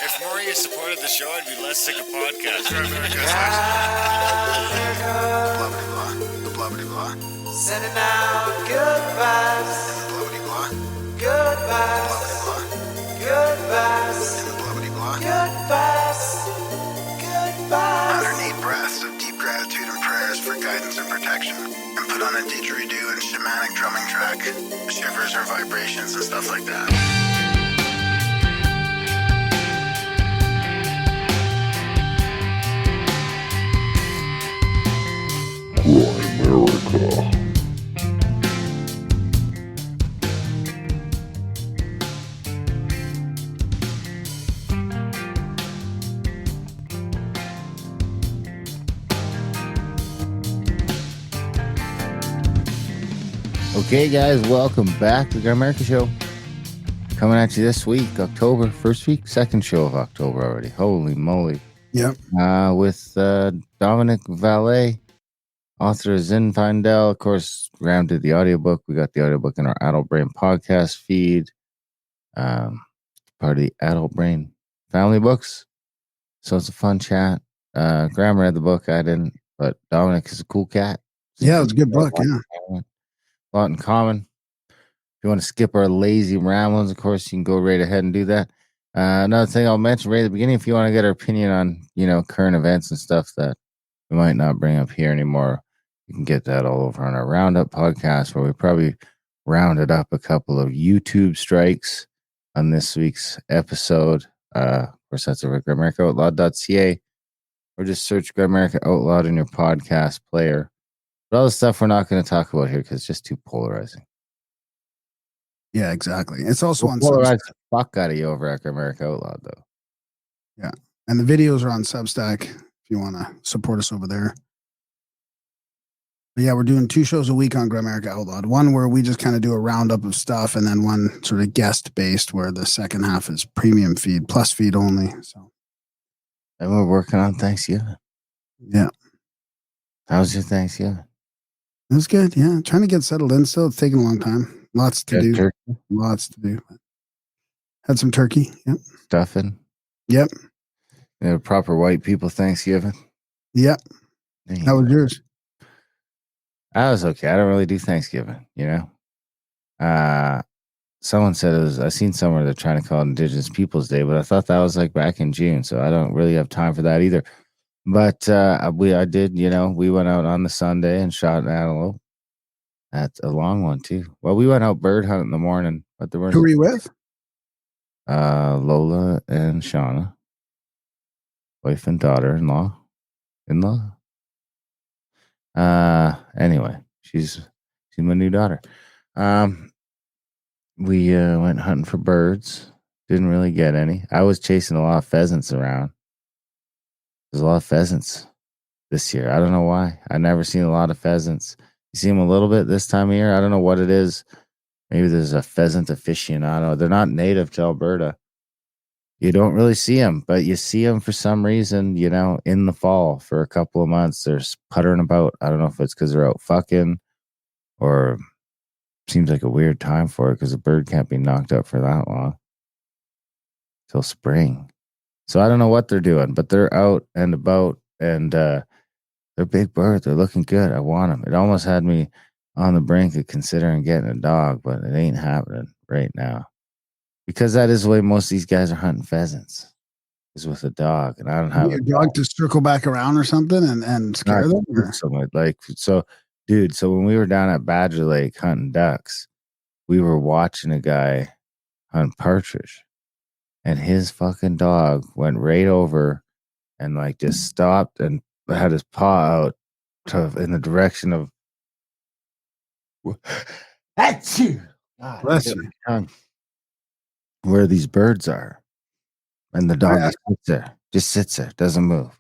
If more of you supported the show, I'd be less sick of podcasts. Blah, blah, blah. Sending out good vibes. Blah, blah, blah. Good vibes. Blah, Good vibes. blah, blah. Good vibes. Good vibes. 108 breaths of deep gratitude and prayers for guidance and protection. And put on a didgeridoo and shamanic drumming track. Shivers or vibrations and stuff like that. Okay, guys, welcome back to the Great America Show. Coming at you this week, October, first week, second show of October already. Holy moly. Yep. With Dominic, Vallee, author of Zinfaendel. Of course, Graham did the audiobook. We got the audiobook in our Adult Brain podcast feed. Part of the Adult Brain family books. So it's a fun chat. Graham read the book, I didn't, but Dominic is a cool cat. Yeah, it's a good book, yeah. A lot in common. If you want to skip our lazy ramblings, of course, you can go right ahead and do that. Another thing I'll mention right at the beginning, if you want to get our opinion on, current events and stuff that we might not bring up here anymore, you can get that all over on our Roundup podcast, where we probably rounded up a couple of YouTube strikes on this week's episode. Of course, that's over at GreatAmericaOutlawed.ca, or just search Great America Outlawed in your podcast player. But all the stuff we're not going to talk about here because it's just too polarizing. Yeah, exactly. It's also on polarize Substack. the fuck out of you over at America Outlawed, though. Yeah, and the videos are on Substack if you want to support us over there. But yeah, we're doing 2 shows a week on Great America Outlawed. One where we just kind of do a roundup of stuff, and then one sort of guest-based where the second half is premium feed, plus feed only. So, And we're working on Thanksgiving. Yeah. How's your Thanksgiving? It was good, yeah. Trying to get settled in still. It's taking a long time. Lots to do. Turkey? Lots to do. Had some turkey. Yep. Stuffing? Yep. Proper white people Thanksgiving? Yep. Dang. How was yours? I was okay. I don't really do Thanksgiving, Someone said I seen somewhere they're trying to call it Indigenous Peoples Day, but I thought that was like back in June, so I don't really have time for that either. But I did, we went out on the Sunday and shot an antelope. That's a long one too. Well, we went out bird hunting in the morning, but there weren't. Who were you with? Lola and Shauna, wife and daughter-in-law. Anyway, she's my new daughter. We went hunting for birds. Didn't really get any. I was chasing a lot of pheasants around. There's a lot of pheasants this year. I don't know why. I've never seen a lot of pheasants. You see them a little bit this time of year. I don't know what it is. Maybe there's a pheasant aficionado. They're not native to Alberta. You don't really see them, but you see them for some reason, in the fall for a couple of months. They're puttering about. I don't know if it's because they're out fucking, or seems like a weird time for it because a bird can't be knocked up for that long till spring. So I don't know what they're doing, but they're out and about, and they're big birds. They're looking good. I want them. It almost had me on the brink of considering getting a dog, but it ain't happening right now. Because that is the way most of these guys are hunting pheasants, is with a dog. And I don't have a dog to circle back around or something and scare them? So, dude, so when we were down at Badger Lake hunting ducks, we were watching a guy hunt partridge. And his fucking dog went right over and just stopped and had his paw out in the direction of Bless you. Where these birds are. And the dog just sits there, doesn't move.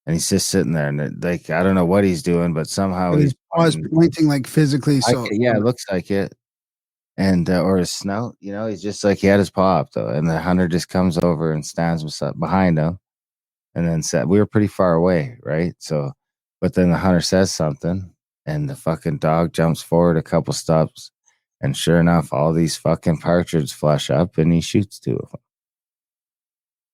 And he's just sitting there, and I don't know what he's doing, but somehow he's pointing physically. It looks like it. And or his snout, he's just he had his paw up though, and the hunter just comes over and stands behind him, and then said, we were pretty far away, right? So, but then the hunter says something, and the fucking dog jumps forward a couple steps, and sure enough, all these fucking partridges flush up, and he shoots 2 of them.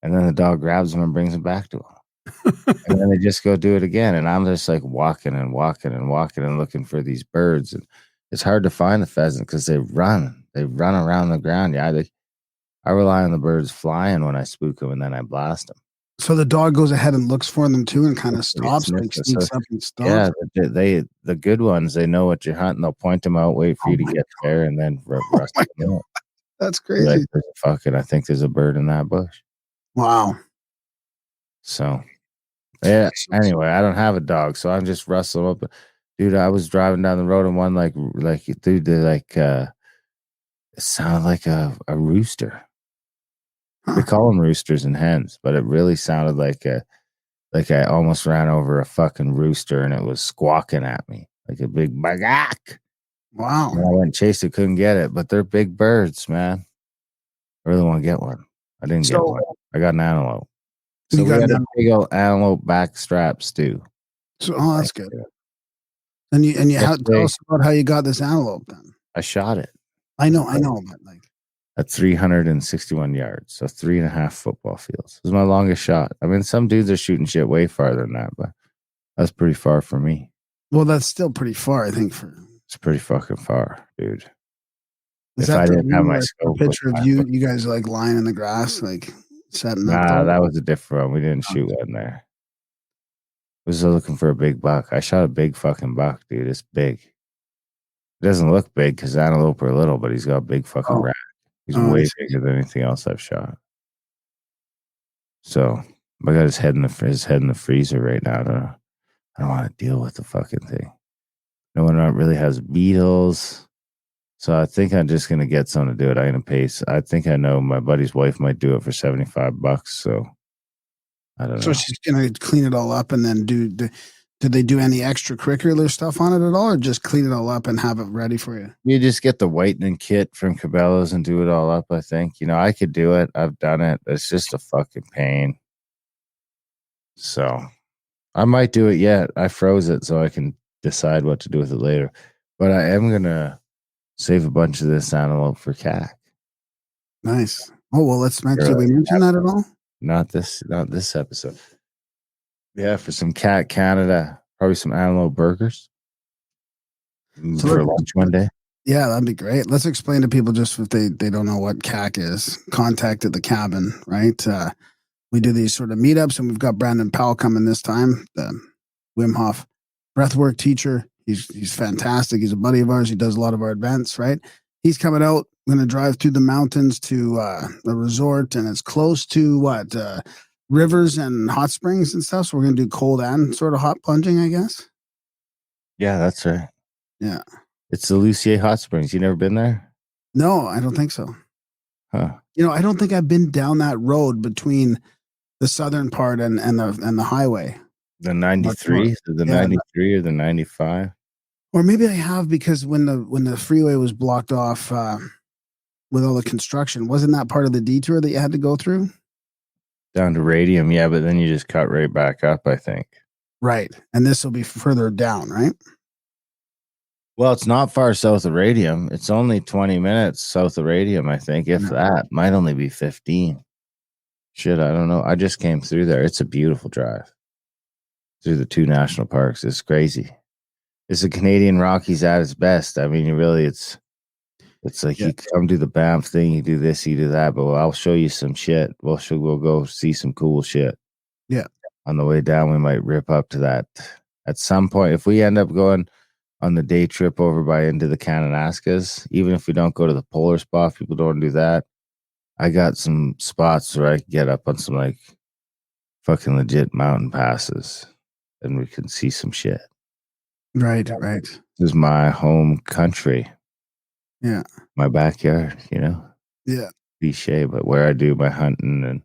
And then the dog grabs him and brings him back to him. And then they just go do it again. And I'm just like walking and looking for these birds. And it's hard to find the pheasant because they run around the ground. Yeah, I rely on the birds flying when I spook them, and then I blast them. So the dog goes ahead and looks for them too, and kind of stops, Sniff like it. sneaks So, up and stops. yeah, the good ones, they know what you're hunting. They'll point them out, wait for you to get there, and then rust them out. That's Be crazy. like, fucking, I think there's a bird in that bush. Wow. So, yeah. Anyway, I don't have a dog, so I'm just rustling up. Dude, I was driving down the road and one dude, it sounded like a rooster. Huh. They call them roosters and hens, but it really sounded like I almost ran over a fucking rooster and it was squawking at me like a big bagak. Wow. And I went and chased it, couldn't get it, but they're big birds, man. I really want to get one. I didn't get one. I got an antelope. So You we got had an a big old antelope back strap stew. So, that's good. And you tell us about how you got this antelope then. I shot it. I know, but like at 361 yards, so 3.5 football fields. It was my longest shot. I mean, some dudes are shooting shit way farther than that, but that's pretty far for me. Well, that's still pretty far, I think. It's pretty fucking far, dude. Is If that I the didn't have my scope, picture of you guys like lying in the grass, like setting up? Nah, that was a different one. We didn't shoot one there. I was looking for a big buck. I shot a big fucking buck, dude. It's big. It doesn't look big because antelope are little, but he's got a big fucking rack. He's way bigger than anything else I've shot. So I got his head in the freezer right now. I don't want to deal with the fucking thing. No one really has beetles. So I think I'm just gonna get someone to do it. I'm gonna pay. I think I know my buddy's wife might do it for $75. So I don't know. So she's gonna clean it all up and then did they do any extracurricular stuff on it at all, or just clean it all up and have it ready for you? You just get the whitening kit from Cabela's and do it all up, I think. I could do it. I've done it. It's just a fucking pain. So I might do it yet. I froze it so I can decide what to do with it later. But I am going to save a bunch of this antelope for CAC. Nice. Oh, well, did we mention that at all? Not this episode. Yeah, for some CAC Canada, probably some antelope burgers for lunch one day. Yeah, that'd be great. Let's explain to people just if they don't know what CAC is. Contact at the cabin, right? We do these sort of meetups, and we've got Brandon Powell coming this time, the Wim Hof breathwork teacher. He's fantastic. He's a buddy of ours. He does a lot of our events, right? He's coming out. We're going to drive through the mountains to a resort, and it's close to rivers and hot springs and stuff. So we're going to do cold and sort of hot plunging, I guess. Yeah, that's right. Yeah. It's the Lucier Hot Springs. You never been there? No, I don't think so. Huh. I don't think I've been down that road between the southern part and the highway. The 93, the 93 or the 95? Or maybe I have, because when the freeway was blocked off with all the construction, wasn't that part of the detour that you had to go through? Down to Radium, yeah, but then you just cut right back up, I think. Right. And this will be further down, right? Well, it's not far south of Radium. It's only 20 minutes south of Radium, I think, if that. Might only be 15. Shit, I don't know. I just came through there. It's a beautiful drive through the 2 national parks. It's crazy. It's the Canadian Rockies at its best. I mean, it's like you come do the Banff thing, you do this, you do that, but I'll show you some shit. We'll go see some cool shit. Yeah. On the way down, we might rip up to that at some point. If we end up going on the day trip over by into the Kananaskis, even if we don't go to the polar spot, people don't do that. I got some spots where I can get up on some like fucking legit mountain passes and we can see some shit. Right. This is my home country. Yeah. My backyard, Yeah. Cliche, but where I do my hunting and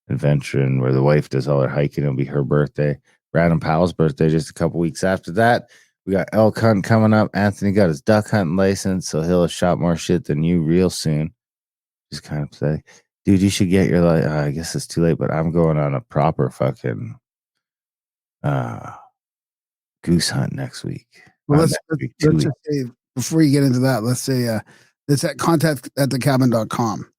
adventuring, where the wife does all her hiking, it'll be her birthday. Brandon Powell's birthday just a couple weeks after that. We got elk hunting coming up. Anthony got his duck hunting license, so he'll have shot more shit than you real soon. Just kind of say, dude, you should get your I guess it's too late, but I'm going on a proper fucking goose hunt next week. Well, let's just say, before you get into that, let's say it's at contact@thecabin.com.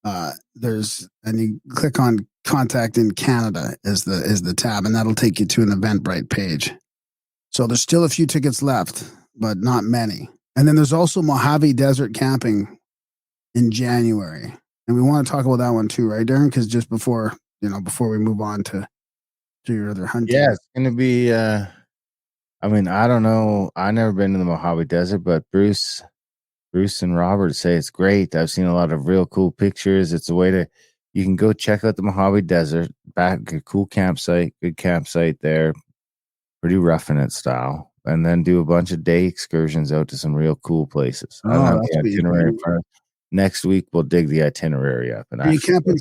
And you click on contact in Canada is the tab, and that'll take you to an Eventbrite page. So there's still a few tickets left, but not many. And then there's also Mojave Desert Camping in January. And we want to talk about that one too, right, Darren? Because just before we move on to your other hunting. Yeah, it's gonna be I mean, I don't know. I've never been to the Mojave Desert, but Bruce and Robert say it's great. I've seen a lot of real cool pictures. It's a way to you can go check out the Mojave Desert, back a cool campsite, good campsite there, pretty roughing it style, and then do a bunch of day excursions out to some real cool places. I don't have that's the what you itinerary in do. front of next week. We'll dig the itinerary up and Are you actually camping?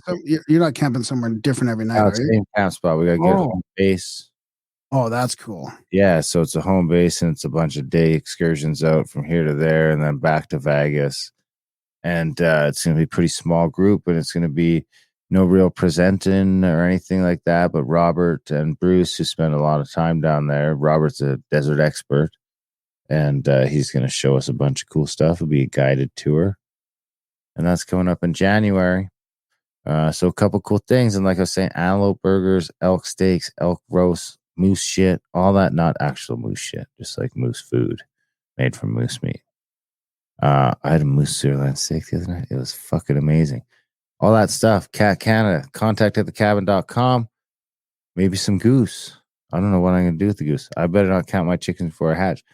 You're not camping somewhere different every night, are you? same camp spot. We got to get home base. Oh, that's cool. Yeah, so it's a home base and it's a bunch of day excursions out from here to there and then back to Vegas. And it's going to be a pretty small group, and it's going to be no real presenting or anything like that. But Robert and Bruce, who spend a lot of time down there, Robert's a desert expert, and he's going to show us a bunch of cool stuff. It'll be a guided tour, and that's coming up in January. So a couple cool things, and like I was saying, antelope burgers, elk steaks, elk roast, moose shit, all that, not actual moose shit, just like moose food made from moose meat. I had a moose sirloin steak the other night. It was fucking amazing. All that stuff. Cat Canada, contact at thecabin.com. Maybe some goose. I don't know what I'm going to do with the goose. I better not count my chickens before I hatch.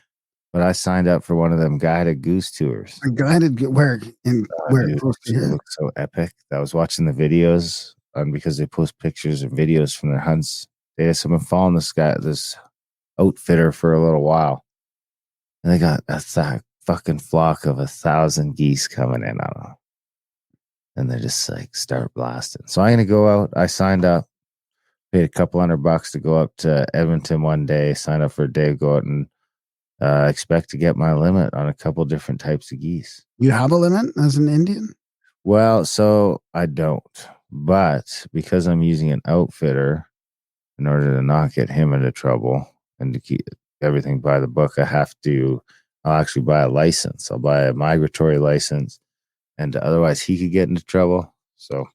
But I signed up for one of them guided goose tours. A guided where Dude, it looks so epic. I was watching the videos because they post pictures and videos from their hunts. They had someone following this outfitter for a little while. And they got a fucking flock of 1,000 geese coming in on them. And they just like start blasting. So I'm going to go out. I signed up, paid a couple $100 to go up to Edmonton one day, sign up for a day, go out and expect to get my limit on a couple different types of geese. You have a limit as an Indian? Well, so I don't, but because I'm using an outfitter in order to not get him into trouble and to keep everything by the book, I'll actually buy a license. I'll buy a migratory license, and otherwise he could get into trouble. So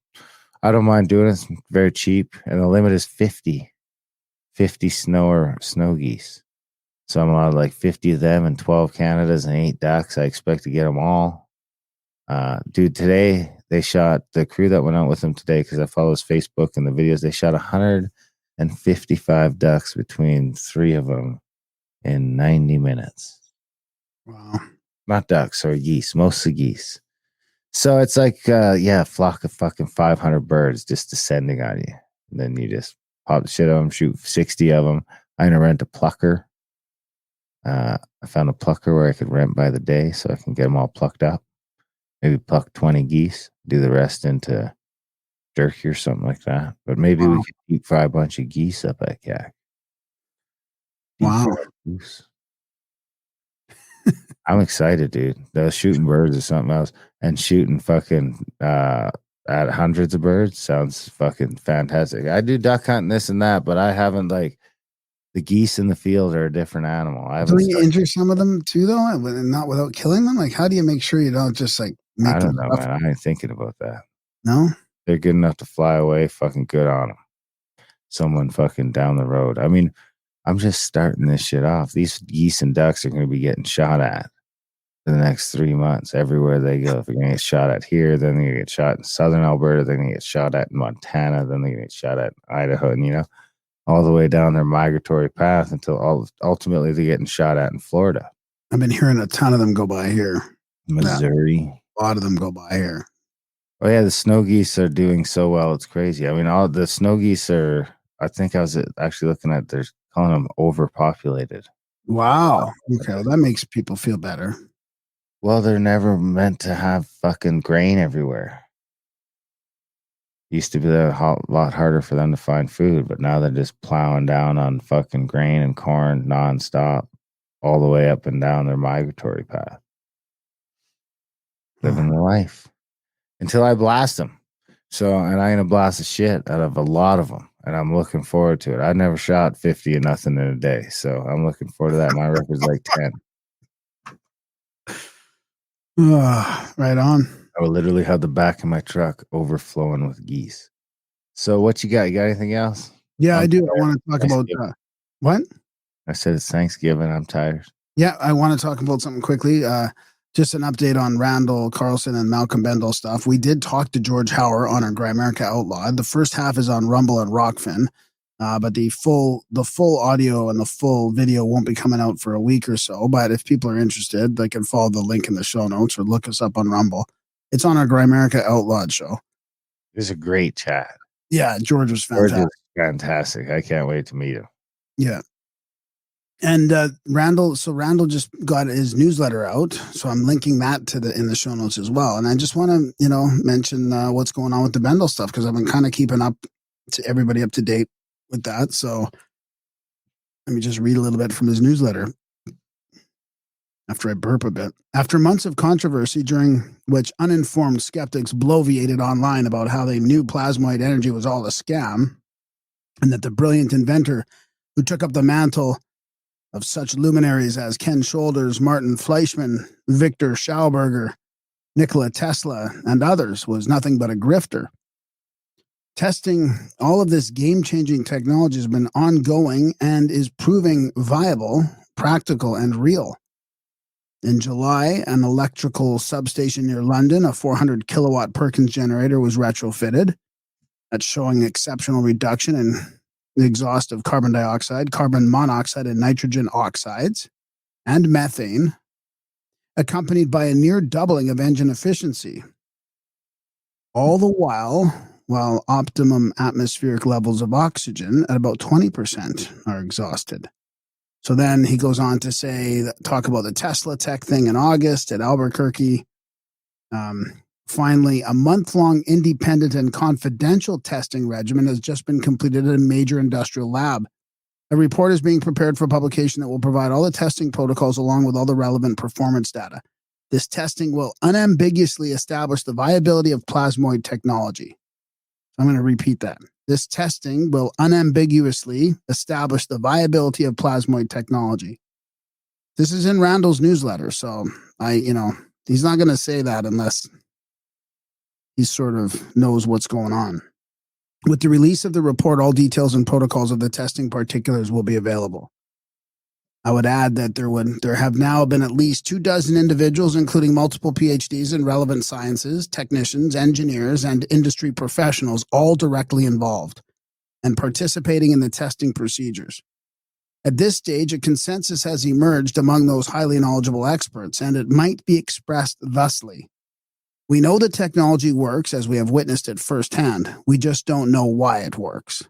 I don't mind doing it. It's very cheap, and the limit is 50 snow geese. So I'm allowed like 50 of them and 12 Canadas and 8 ducks. I expect to get them all. Dude, today they shot, the crew that went out with them today, because I follow his Facebook and the videos, they shot 155 ducks between 3 of them in 90 minutes. Wow. Not ducks, or geese, mostly geese. So it's like, a flock of fucking 500 birds just descending on you. And then you just pop the shit on them, shoot 60 of them. I'm going to rent a plucker. I found a plucker where I could rent by the day so I can get them all plucked up. Maybe pluck 20 geese, do the rest into jerky or something like that. But maybe we could deep fry a bunch of geese up at CAC. Wow. Goose. I'm excited, dude. Those shooting birds or something else, and shooting fucking at hundreds of birds sounds fucking fantastic. I do duck hunting, this and that, but I haven't, like, the geese in the field are a different animal. Don't you injure some of them too, though, and not without killing them? Like, how do you make sure you don't just like make I them? don't know, man. I ain't thinking about that. No, they're good enough to fly away. Fucking good on them. Someone fucking down the road. I mean, I'm just starting this shit off. These geese and ducks are going to be getting shot at for the next 3 months everywhere they go. If they're going to get shot at here, then they're going to get shot in southern Alberta. They're going to get shot at in Montana. Then they're going to get shot at in Idaho. And, all the way down their migratory path until ultimately they're getting shot at in Florida. I've been hearing a ton of them go by here. Missouri. Yeah, a lot of them go by here. Oh, yeah, the snow geese are doing so well. It's crazy. I mean, all the snow geese are, I think I was actually looking at, they're calling them overpopulated. Wow. Okay, well, that makes people feel better. Well, they're never meant to have fucking grain everywhere. Used to be a lot harder for them to find food, but now they're just plowing down on fucking grain and corn nonstop, all the way up and down their migratory path. Living the life until I blast them. So, and I'm going to blast the shit out of a lot of them, and I'm looking forward to it. I never shot 50 or nothing in a day, so I'm looking forward to that. My record's like 10. Right on. I will literally have the back of my truck overflowing with geese. So what you got? You got anything else? Yeah, I I'm do. I tired. want to talk about Thanksgiving. what? I said it's Thanksgiving. I'm tired. Yeah, I want to talk about something quickly. Just an update on Randall Carlson and Malcolm Bendel stuff. We did talk to George Hauer on our Grimerica Outlawed. The first half is on Rumble and Rockfin, but the full audio and the full video won't be coming out for a week or so. But if people are interested, they can follow the link in the show notes or look us up on Rumble. It's on our Grimerica Outlawed show. It was a great chat. Yeah, George was George fantastic. is fantastic. I can't wait to meet him. Yeah. And Randall just got his newsletter out, so I'm linking that in the show notes as well. And I just want to, mention what's going on with the Bendel stuff because I've been kind of keeping everybody up to date with that. So let me just read a little bit from his newsletter after I burp a bit. After months of controversy during which uninformed skeptics bloviated online about how they knew plasmoid energy was all a scam, and that the brilliant inventor who took up the mantle of such luminaries as Ken Shoulders, Martin Fleischmann, Victor Schauberger, Nikola Tesla, and others was nothing but a grifter. Testing all of this game-changing technology has been ongoing and is proving viable, practical, and real. In July, an electrical substation near London, a 400-kilowatt Perkins generator, was retrofitted. That's showing exceptional reduction in the exhaust of carbon dioxide, carbon monoxide, and nitrogen oxides, and methane, accompanied by a near doubling of engine efficiency. All the while optimum atmospheric levels of oxygen at about 20% are exhausted. So then he goes on to talk about the Tesla Tech thing in August at Albuquerque. Finally, a month-long independent and confidential testing regimen has just been completed at a major industrial lab. A report is being prepared for publication that will provide all the testing protocols along with all the relevant performance data. This testing will unambiguously establish the viability of plasmoid technology. I'm going to repeat that. This testing will unambiguously establish the viability of plasmoid technology. This is in Randall's newsletter, so he's not going to say that unless he sort of knows what's going on. With the release of the report, all details and protocols of the testing particulars will be available. I would add that there have now been at least 24 individuals, including multiple PhDs in relevant sciences, technicians, engineers, and industry professionals, all directly involved and participating in the testing procedures. At this stage, a consensus has emerged among those highly knowledgeable experts, and it might be expressed thusly. We know the technology works as we have witnessed it firsthand. We just don't know why it works.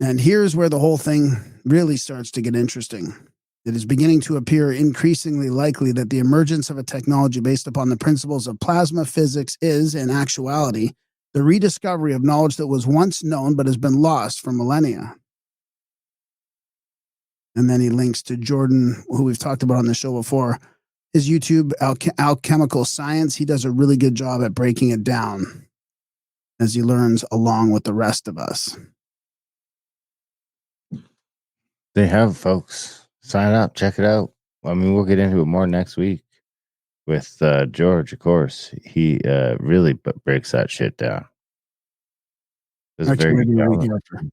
And here's where the whole thing really starts to get interesting. It is beginning to appear increasingly likely that the emergence of a technology based upon the principles of plasma physics is, in actuality, the rediscovery of knowledge that was once known but has been lost for millennia. And then he links to Jordan, who we've talked about on the show before. His YouTube, Alchemical Science, he does a really good job at breaking it down as he learns along with the rest of us. They have, folks. Sign up. Check it out. I mean, we'll get into it more next week with George, of course. He really breaks that shit down. It's Actually, very maybe the good. week after.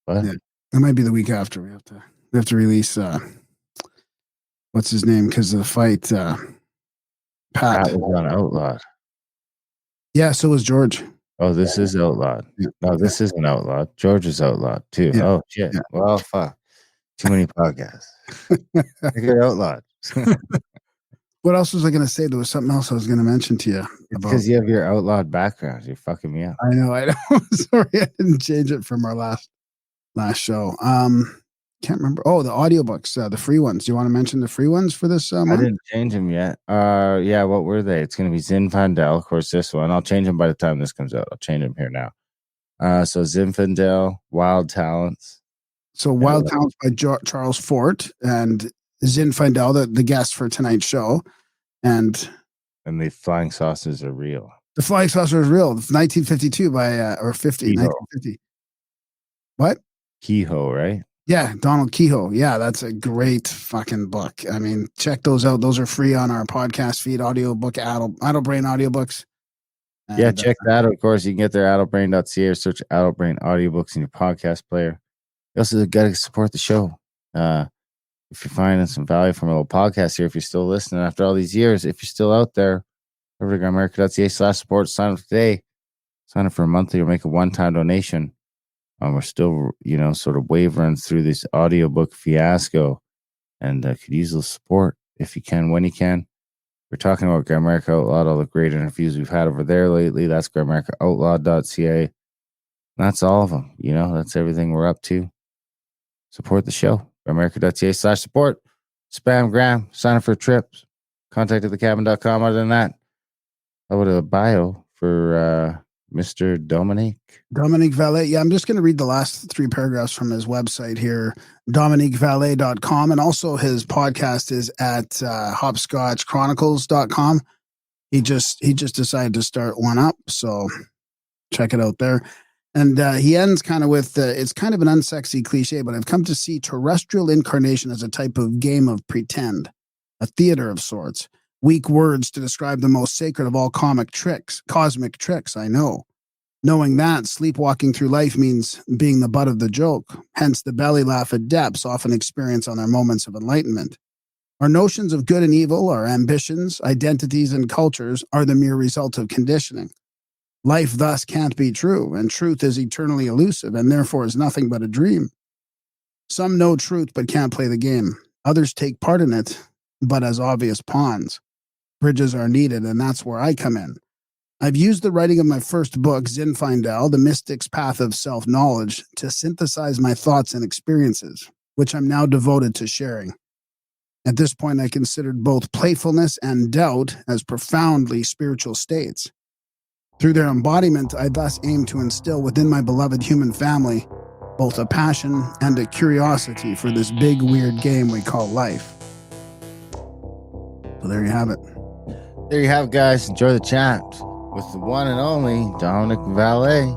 What? Yeah, it might be the week after. We have to release what's his name because of the fight. Pat was on Outlawed. Yeah, so was George. Oh, this is Outlawed. Yeah. No, this isn't Outlawed. George is Outlawed too. Yeah. Oh shit. Yeah. Well, fuck. Too many podcasts. I get Outlawed. What else was I going to say? There was something else I was going to mention to you. Because you have your Outlawed background. You're fucking me up. I know. Sorry, I didn't change it from our last show. Can't remember. Oh, the audiobooks, the free ones. Do you want to mention the free ones for this month? I didn't change them yet. Yeah, what were they? It's going to be Zinfaendel, of course, this one. I'll change them by the time this comes out. I'll change them here now. So Zinfaendel, Wild Talents. So Wild Talents by Charles Fort and Zinfaendel, the guest for tonight's show. And the Flying Saucers Are Real. The Flying Saucer is Real. 1952 by, or 50, Kehoe. 1950. What? Kehoe, right? Yeah, Donald Kehoe. Yeah, that's a great fucking book. I mean, check those out. Those are free on our podcast feed, audiobook, Idle Brain audiobooks. Yeah, check that out. Of course, you can get there at adultbrain.ca or search Adult Brain audiobooks in your podcast player. You also got to support the show. If you're finding some value from a little podcast here, if you're still listening after all these years, if you're still out there, over to grimerica.ca/support. Sign up today. Sign up for a monthly or make a one-time donation. We're still, sort of wavering through this audiobook fiasco, and could use the support if you can, when you can. We're talking about Grimerica Outlawed, all the great interviews we've had over there lately. That's grimericaoutlawed.ca. That's all of them. That's everything we're up to. Support the show. grimerica.ca/support. Spam Graham. Sign up for trips. Contact at thecabin.com. Other than that, over to the bio for Mr. Dominic. Dominic Vallee. Yeah, I'm just going to read the last 3 paragraphs from his website here, dominicvallee.com. And also his podcast is at hopscotchchronicles.com. He just decided to start one up, so check it out there. And he ends kind of with, it's kind of an unsexy cliche, but I've come to see terrestrial incarnation as a type of game of pretend, a theater of sorts. Weak words to describe the most sacred of all cosmic tricks, I know. Knowing that, sleepwalking through life means being the butt of the joke. Hence, the belly laugh adepts often experience on their moments of enlightenment. Our notions of good and evil, our ambitions, identities, and cultures are the mere result of conditioning. Life thus can't be true, and truth is eternally elusive, and therefore is nothing but a dream. Some know truth but can't play the game. Others take part in it, but as obvious pawns. Bridges are needed, and that's where I come in. I've used the writing of my first book, Zinfaendel, The Mystic's Path of Self-Knowledge, to synthesize my thoughts and experiences, which I'm now devoted to sharing. At this point, I considered both playfulness and doubt as profoundly spiritual states. Through their embodiment, I thus aim to instill within my beloved human family both a passion and a curiosity for this big, weird game we call life. So there you have it. There you have it, guys. Enjoy the chat with the one and only Dominic Vallee.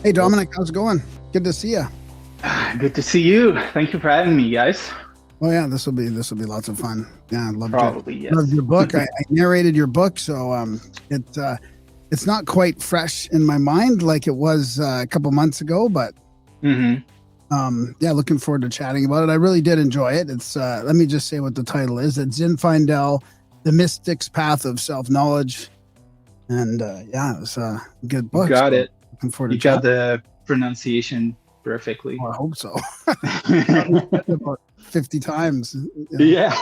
Hey, Dominic, how's it going? Good to see you. Good to see you. Thank you for having me, guys. Oh yeah, this will be lots of fun. Yeah, I loved Yes. Loved your book. I narrated your book, so it's not quite fresh in my mind like it was a couple months ago, but yeah, looking forward to chatting about it. I really did enjoy it. It's let me just say what the title is. It's Zinfaendel, The Mystic's Path of Self-Knowledge, and yeah, it's a good book. Got it. Looking forward to you got the pronunciation perfectly. Well, I hope so. About 50 times. Yeah.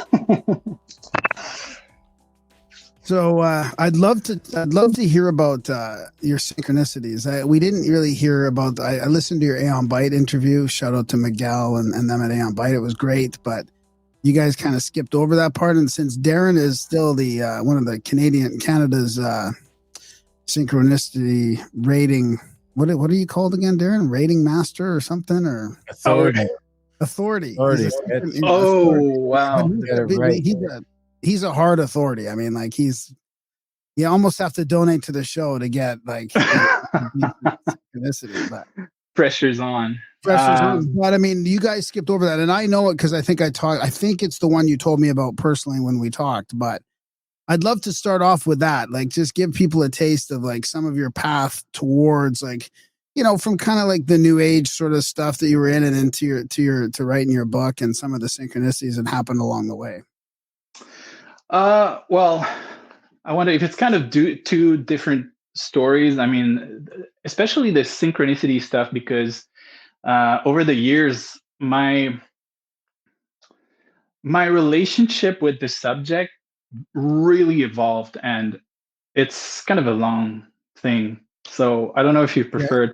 So I'd love to hear about your synchronicities. We didn't really hear about. I listened to your Aeon Byte interview. Shout out to Miguel and them at Aeon Byte. It was great, but you guys kind of skipped over that part. And since Darren is still the one of the Canada's synchronicity rating. What are you called again, Darren? Rating master or something, or Authority. Oh, wow. He's a hard authority. I mean, like you almost have to donate to the show to get like synchronicity, but pressure's on. But I mean, you guys skipped over that, and I know it because I think it's the one you told me about personally when we talked, but I'd love to start off with that. Like, just give people a taste of like some of your path towards like, from kind of like the new age sort of stuff that you were in and into to writing your book and some of the synchronicities that happened along the way? Well, I wonder if it's kind of two different stories. I mean, especially the synchronicity stuff, because over the years, my relationship with the subject really evolved, and it's kind of a long thing. So I don't know if you prefer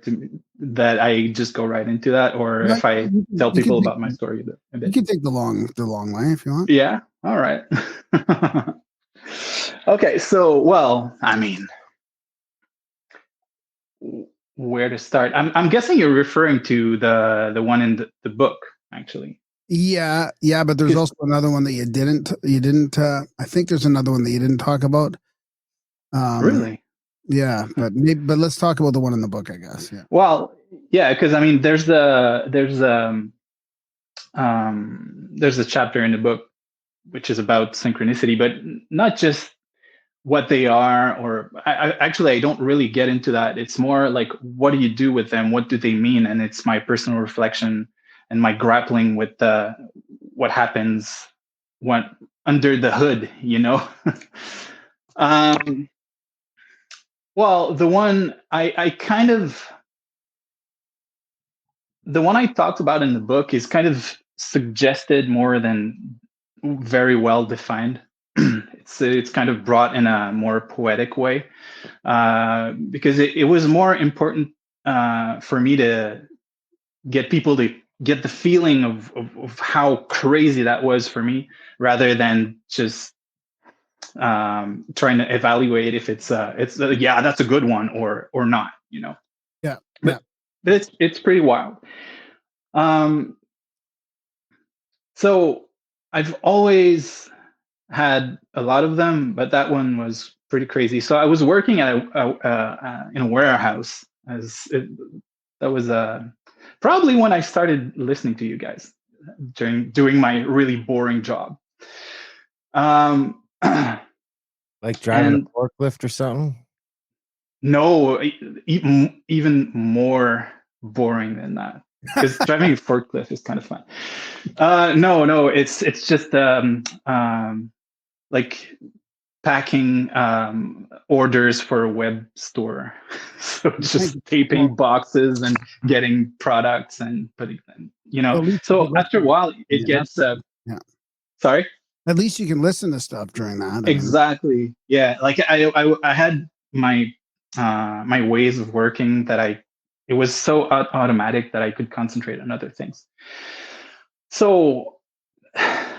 that I just go right into that, or No, if I tell people about my story a bit. You can take the long way if you want. Yeah. All right. Okay. So, well, I mean, where to start? I'm guessing you're referring to the one in the book, actually. Yeah, but there's also another one that you didn't. I think there's another one that you didn't talk about. Really? Yeah, but let's talk about the one in the book, I guess. Yeah. Well, yeah, because I mean, there's a chapter in the book which is about synchronicity, but not just what they are, or I don't really get into that. It's more like, what do you do with them? What do they mean? And it's my personal reflection and my grappling with what happens when under the hood, Well, the one the one I talked about in the book is kind of suggested more than very well defined. It's kind of brought in a more poetic way, because it was more important for me to get people to get the feeling of how crazy that was for me, rather than just trying to evaluate if it's yeah, that's a good one or not, Yeah. but it's pretty wild. So I've always had a lot of them, but that one was pretty crazy. So I was working at in a warehouse that was probably when I started listening to you guys, doing my really boring job. Like driving a forklift or something? No, even more boring than that. Because driving a forklift is kind of fun. No, it's just like packing orders for a web store. So just taping boxes and getting products and putting them, So after a while, it gets. Sorry. At least you can listen to stuff during that. Exactly. Yeah. Like I had my my ways of working that it was so automatic that I could concentrate on other things. So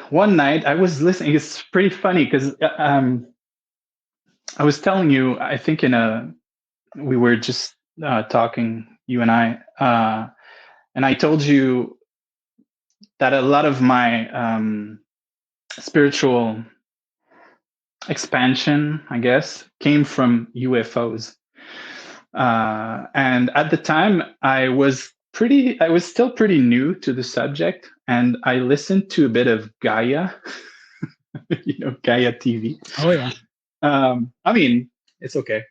one night I was listening. It's pretty funny because I was telling you, I think we were just talking, you and I, and I told you that a lot of my spiritual expansion, I guess, came from UFOs. And at the time, I was still pretty new to the subject, and I listened to a bit of Gaia, Gaia TV. Oh yeah. I mean, it's okay,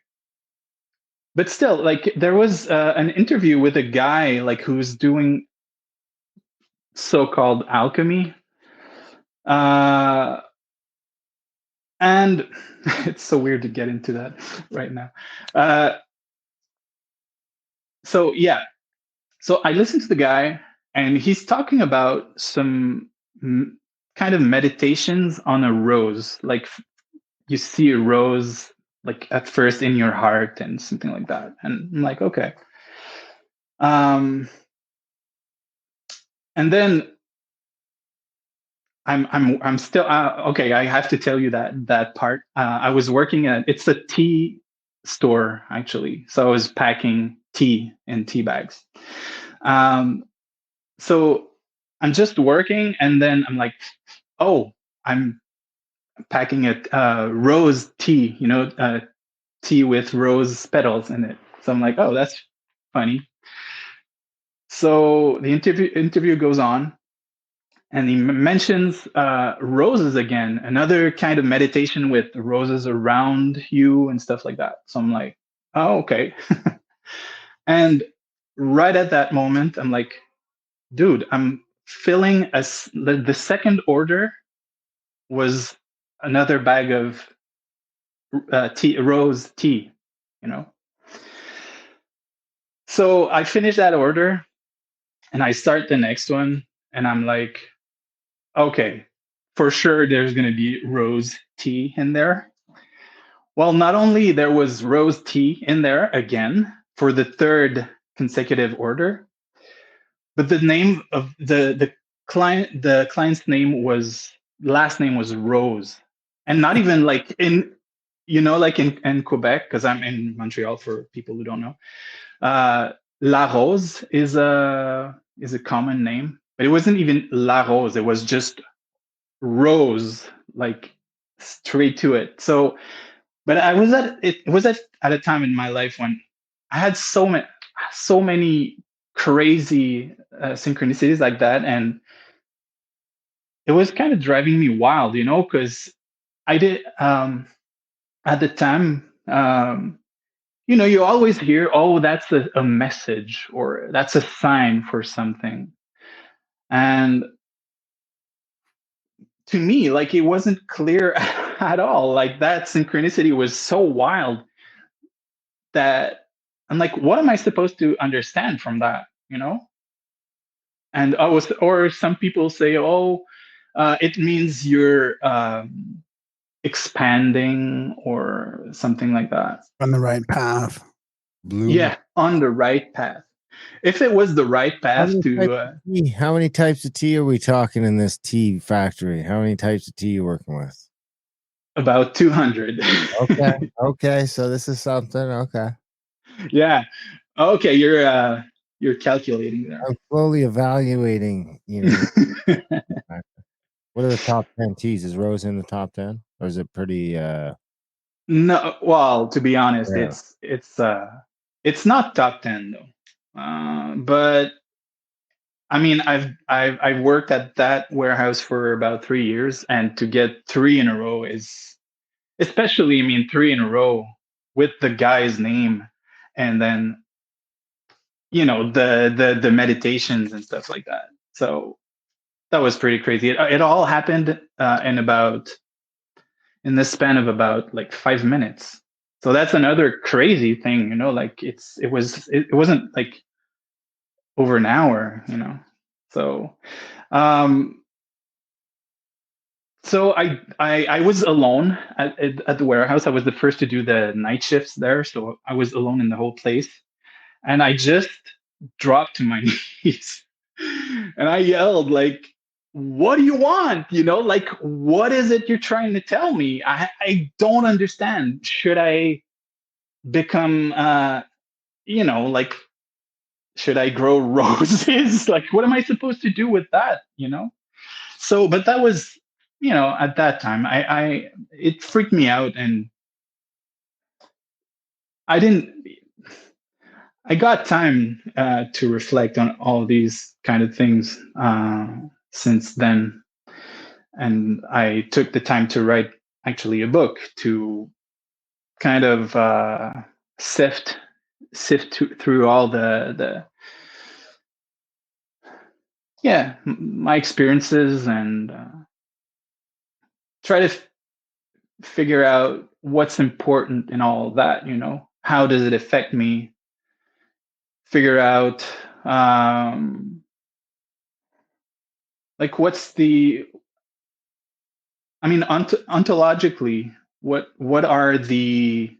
but still, like, there was an interview with a guy like who's doing so-called alchemy, and it's so weird to get into that right now. So yeah, so I listened to the guy, and he's talking about some kind of meditations on a rose, like you see a rose like at first in your heart and something like that. And I'm like, okay. And then I'm still okay. I have to tell you that part. I was working it's a tea store actually, so I was packing tea in tea bags. So I'm just working, and then I'm like, oh, I'm packing a rose tea, tea with rose petals in it. So I'm like, oh, that's funny. So the interview goes on, and he mentions roses again, another kind of meditation with roses around you and stuff like that. So I'm like, oh, okay. And right at that moment, I'm like, dude, I'm filling the second order was another bag of tea, rose tea, you know. So I finish that order and I start the next one, and I'm like, okay, for sure there's going to be rose tea in there. Well, not only there was rose tea in there again for the third consecutive order, but the name of the client's name was last name was Rose, and not even like in like in Quebec, because I'm in Montreal for people who don't know. La Rose is a common name, but it wasn't even La Rose. It was just Rose, like straight to it. So, but I was at it was at a time in my life when I had so many crazy synchronicities like that, and it was kind of driving me wild, because I did at the time. You always hear, oh, that's a message or that's a sign for something. And to me, like, it wasn't clear at all. Like, that synchronicity was so wild that I'm like, what am I supposed to understand from that? And or some people say, oh, it means you're expanding or something like that. On the right path. Blue. Yeah, on the right path. If it was the right path How many types of tea are we talking in this tea factory? How many types of tea you working with? About 200. Okay. Okay. So this is something. Okay. Yeah. Okay. You're calculating there. I'm slowly evaluating, what are the top 10 teas? Is Rose in the top 10? Or is it pretty No, well, to be honest, yeah. it's not top 10 though. But I mean, I've worked at that warehouse for about 3 years, and to get three in a row is, especially, I mean, three in a row with the guy's name, and then the meditations and stuff like that. So that was pretty crazy. It all happened in the span of about like 5 minutes. So that's another crazy thing, like it wasn't like over an hour. So um so I was alone at the warehouse. I was the first to do the night shifts there, so I was alone in the whole place, and I just dropped to my knees and I yelled, like, what do you want? Like, what is it you're trying to tell me? I don't understand. Should I become like, should I grow roses? Like, what am I supposed to do with that? So, but that was, at that time, it freaked me out, and I didn't. I got time to reflect on all these kind of things since then, and I took the time to write actually a book to kind of through all the my experiences, and try to figure out what's important in all of that. How does it affect me? Figure out like, what's the, I mean, ontologically, what are the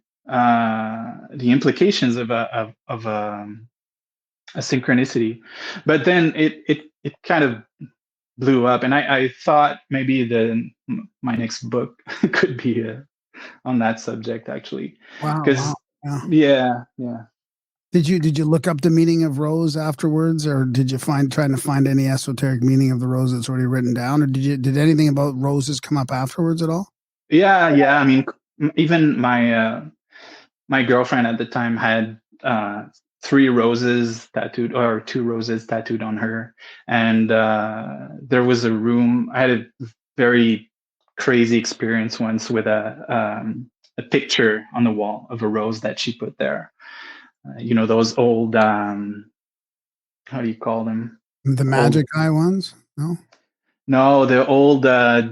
implications of a synchronicity? But then it kind of blew up, and I thought maybe my next book could be on that subject, actually. Wow. Because yeah. yeah. Did you look up the meaning of rose afterwards, or did you trying to find any esoteric meaning of the rose that's already written down, or did anything about roses come up afterwards at all? Yeah. I mean, even my girlfriend at the time had 3 roses tattooed, or 2 roses tattooed on her, and there was a room. I had a very crazy experience once with a picture on the wall of a rose that she put there. Those old how do you call them? The magic eye ones? No? No, the old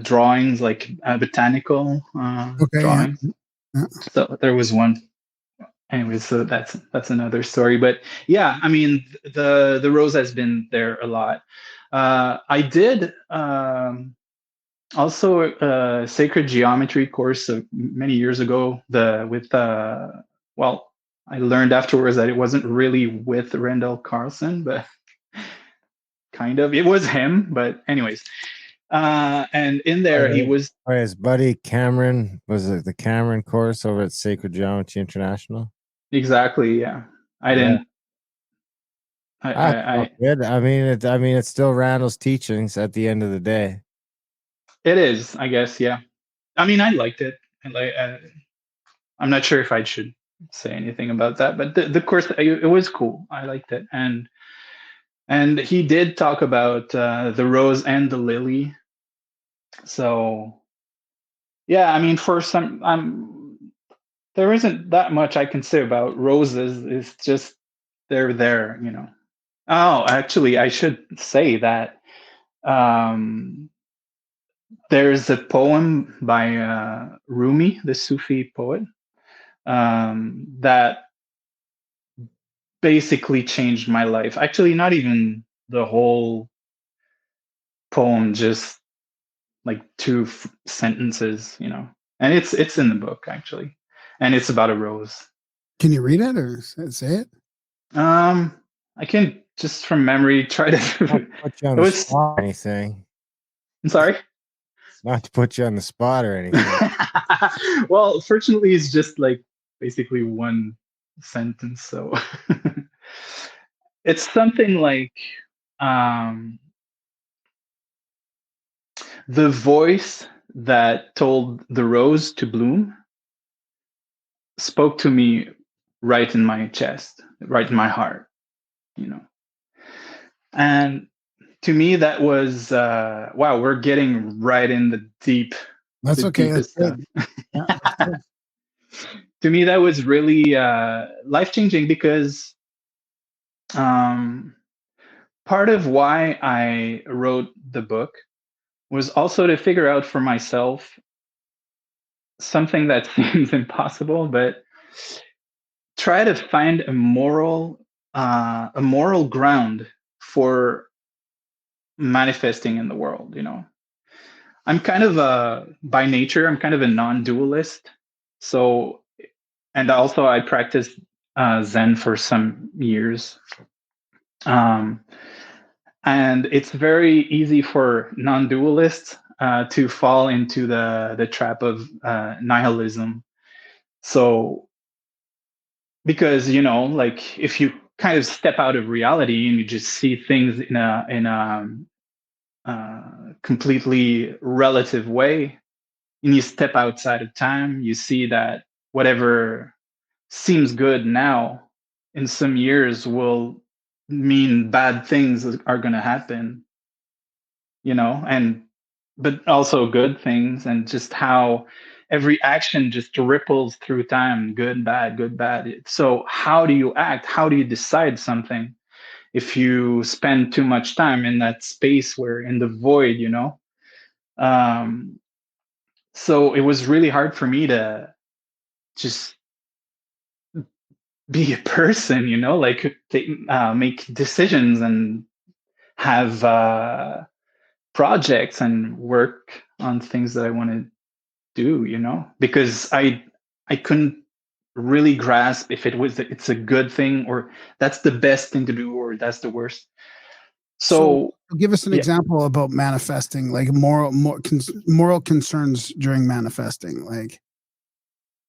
drawings, like botanical Okay, yeah. drawings. Yeah. So there was one. Anyways, so that's another story. But yeah, I mean, the rose has been there a lot. I did also a sacred geometry course many years ago. Well, I learned afterwards that it wasn't really with Randall Carlson, but kind of it was him. But anyways, and in there he was His buddy Cameron, was it the Cameron course over at Sacred Geometry International? exactly, yeah. I Yeah. didn't. I Good. I mean, it's still Randall's teachings at the end of the day. It is, I guess, yeah. I mean, I liked it. I'm not sure if I should say anything about that, but the course it was cool. I liked it, and he did talk about the rose and the lily. So yeah, I mean, for some, there isn't that much I can say about roses. It's just they're there, you know. Oh, actually, I should say that there's a poem by Rumi, the Sufi poet, that basically changed my life. Actually, not even the whole poem, just like two sentences, you know. And it's in the book actually, and it's about a rose. Can you read it or say it? I can just from memory try to. Put you on It the was. spot or anything. I'm sorry. Not to put you on the spot or anything. Well, fortunately, it's just like basically one sentence, so it's something like um, the voice that told the rose to bloom spoke to me right in my chest, right in my heart, you know. And to me, that was wow. We're getting right in the That's the okay. That's deepest good. stuff. Yeah, that's good. To me, that was really life changing because um, part of why I wrote the book was also to figure out for myself something that seems impossible, but try to find a moral ground for manifesting in the world. You know, I'm kind of a by nature, I'm kind of a non-dualist. So, and also I practiced Zen for some years. Um, and it's very easy for non-dualists to fall into the trap of nihilism. So because you know, like if you kind of step out of reality and you just see things in a completely relative way, and you step outside of time, you see that whatever seems good now in some years will mean bad things are going to happen, you know, and but also good things, and just how every action just ripples through time, good, bad, good, bad. So how do you act? How do you decide something if you spend too much time in that space where in the void, you know? Um, so it was really hard for me to just be a person, you know, like make decisions and have projects and work on things that I want to do, you know, because I couldn't really grasp if it's a good thing or that's the best thing to do or that's the worst. So So give us an yeah, example about manifesting, like moral concerns during manifesting, like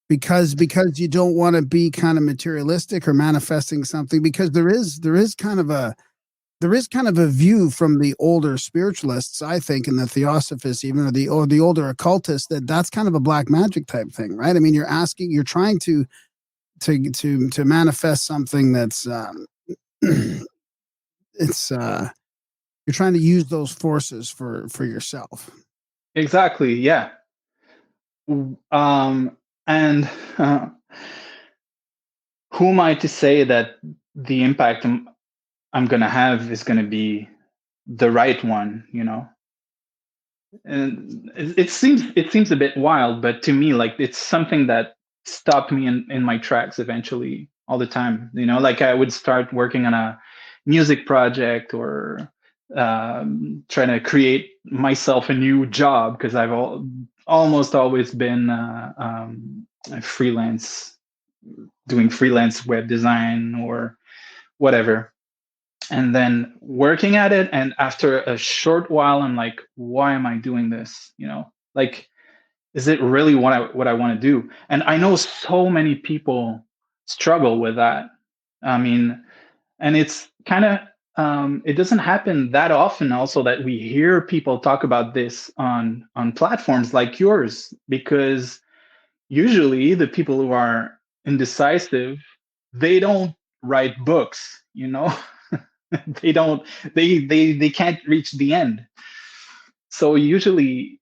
because you don't want to be kind of materialistic or manifesting something, because there is kind of a view from the older spiritualists, I think, and the theosophists, even or the older occultists, that's kind of a black magic type thing, right? I mean, you're trying to manifest something that's it's you're trying to use those forces for yourself. exactly, yeah. And who am I to say that the impact I'm gonna have is gonna be the right one, and it seems a bit wild, but to me, like, it's something that stopped me in my tracks eventually all the time. Like, I would start working on a music project, or trying to create myself a new job, because I've almost always been a freelance, doing freelance web design or whatever, and then working at it, and after a short while I'm like, why am I doing this? Like, is it really what I want to do? And I know so many people struggle with that. I mean, and it's kind of, it doesn't happen that often also that we hear people talk about this on platforms like yours, because usually the people who are indecisive, they don't write books. They don't, they can't reach the end. So usually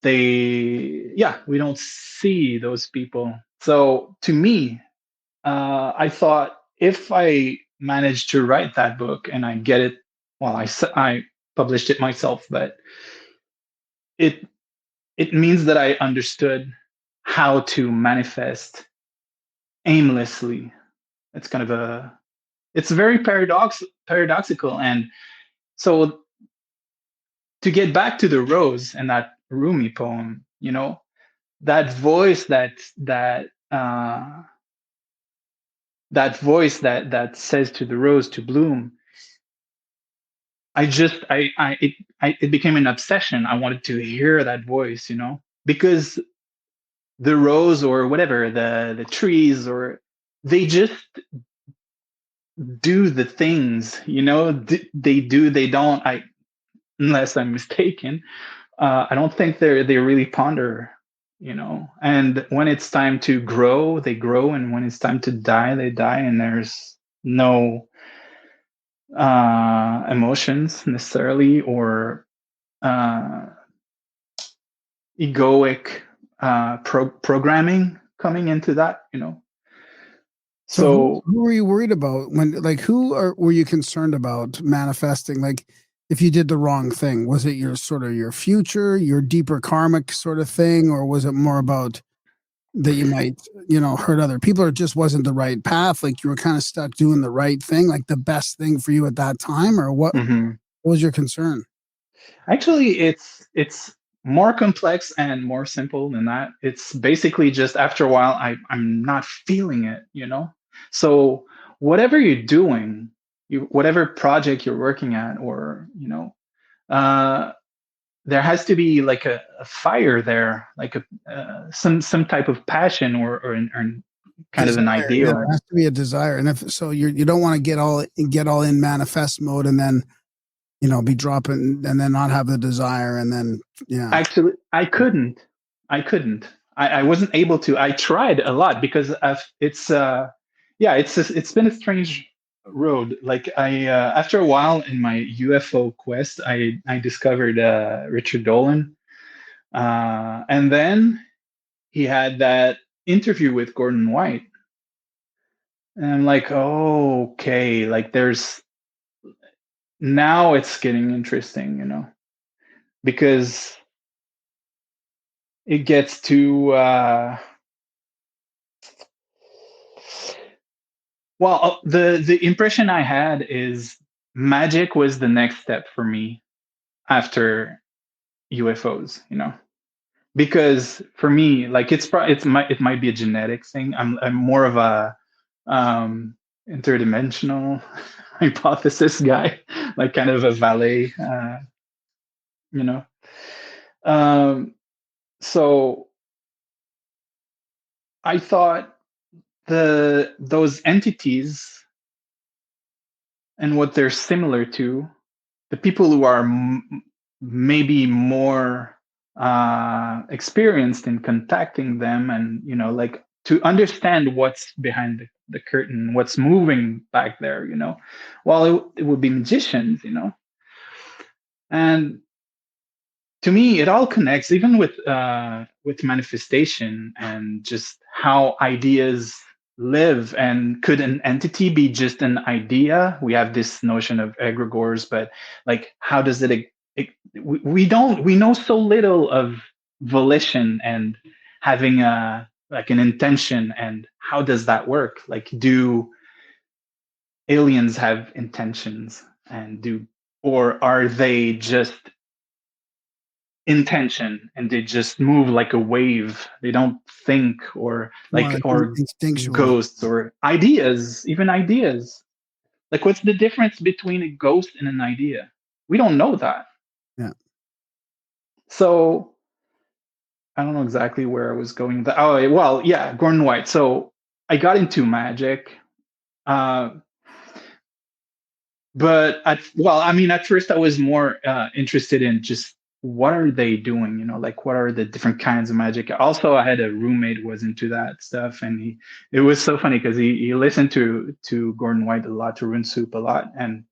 we don't see those people. So to me, I thought, if I managed to write that book and I get it, well, I published it myself, but it it means that I understood how to manifest aimlessly. It's kind of it's very paradoxical. And so, to get back to the rose and that Rumi poem, that voice that voice that says to the rose to bloom, I just it became an obsession. I wanted to hear that voice, because the rose, or whatever, the trees, or they just do the things, they don't, unless I'm mistaken, I don't think they really ponder, and when it's time to grow, they grow, and when it's time to die, they die, and there's no emotions necessarily, or uh, egoic programming coming into that. So So who were you worried about when, like, were you concerned about manifesting? Like, if you did the wrong thing, was it your sort of your future, your deeper karmic sort of thing, or was it more about that you might, hurt other people, or it just wasn't the right path? Like, you were kind of stuck doing the right thing, like the best thing for you at that time, or what? mhm. What was your concern? Actually, it's more complex and more simple than that. It's basically just, after a while, I'm not feeling it, So whatever you're doing, whatever project you're working at, or uh, there has to be like a fire there, like some type of passion, or kind of an Desire. Yeah, there ideal. has to be a desire, and if so, you don't want to get all in manifest mode, and then be dropping, and then not have the desire, and then yeah. Actually, I wasn't able to. I tried a lot, because it's been a strange road. Like, I after a while in my UFO quest, I discovered Richard Dolan, and then he had that interview with Gordon White, and I'm like, oh, okay, like, there's now it's getting interesting, because it gets to well, the impression I had is magic was the next step for me after UFOs, because for me, like, it might be a genetic thing. I'm more of a interdimensional hypothesis guy, like, kind of a Vallee, you know. Um, so I thought those entities and what they're similar to, the people who are maybe more experienced in contacting them, and like, to understand what's behind the curtain, what's moving back there, well, it would be magicians, and to me it all connects, even with manifestation, and just how ideas live? And could an entity be just an idea? We have this notion of egregores, but like, how does we know so little of volition and having a like an intention, and how does that work? Like, do aliens have intentions, and or are they just intention and they just move like a wave? They don't think, or More like, like or instinctual. ghosts, or ideas, even ideas. Like, what's the difference between a ghost and an idea? We don't know that. Yeah. So I don't know exactly where I was going. Oh, well, yeah, Gordon White. So I got into magic. But at first I was more interested in just what are they doing, like what are the different kinds of magic. Also, I had a roommate who was into that stuff, and it was so funny because he listened to Gordon White a lot, to Rune Soup a lot, and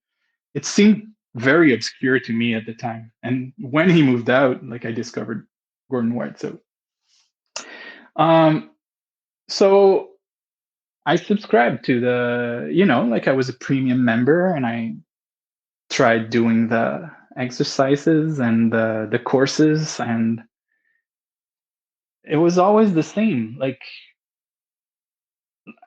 it seemed very obscure to me at the time. And when he moved out, like, I discovered Gordon White. Um, so I subscribed to like, I was a premium member, and I tried doing the exercises and the courses, and it was always the same. Like,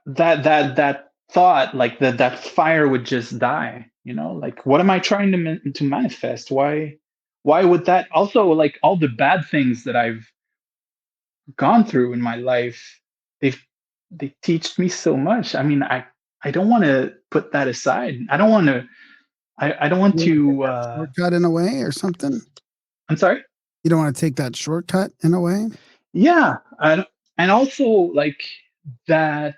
that thought, like that fire would just die. Like, what am I trying to manifest? Why would that? Also, like, all the bad things that I've gone through in my life, they teach me so much. I mean, I don't want to put that aside. I don't want to. I don't want to. Shortcut in a way or something. I'm sorry. You don't want to take that shortcut in a way. Yeah, and also, like, that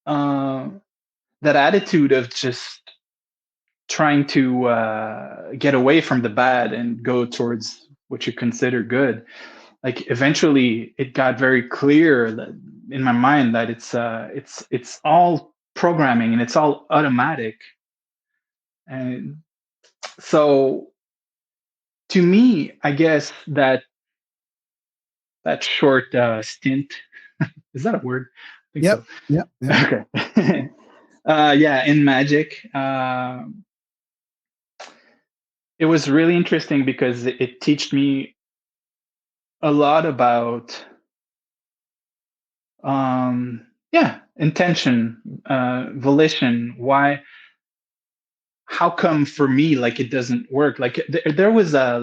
that attitude of just trying to get away from the bad and go towards what you consider good. Like, eventually, it got very clear that in my mind that it's all programming and it's all automatic. And so, to me, I guess that short stint, is that a word? I think Yep. so. Yep. Okay. Yeah, in magic, it was really interesting because it taught me a lot about, intention, volition. How come for me, like, it doesn't work? Like, there was uh,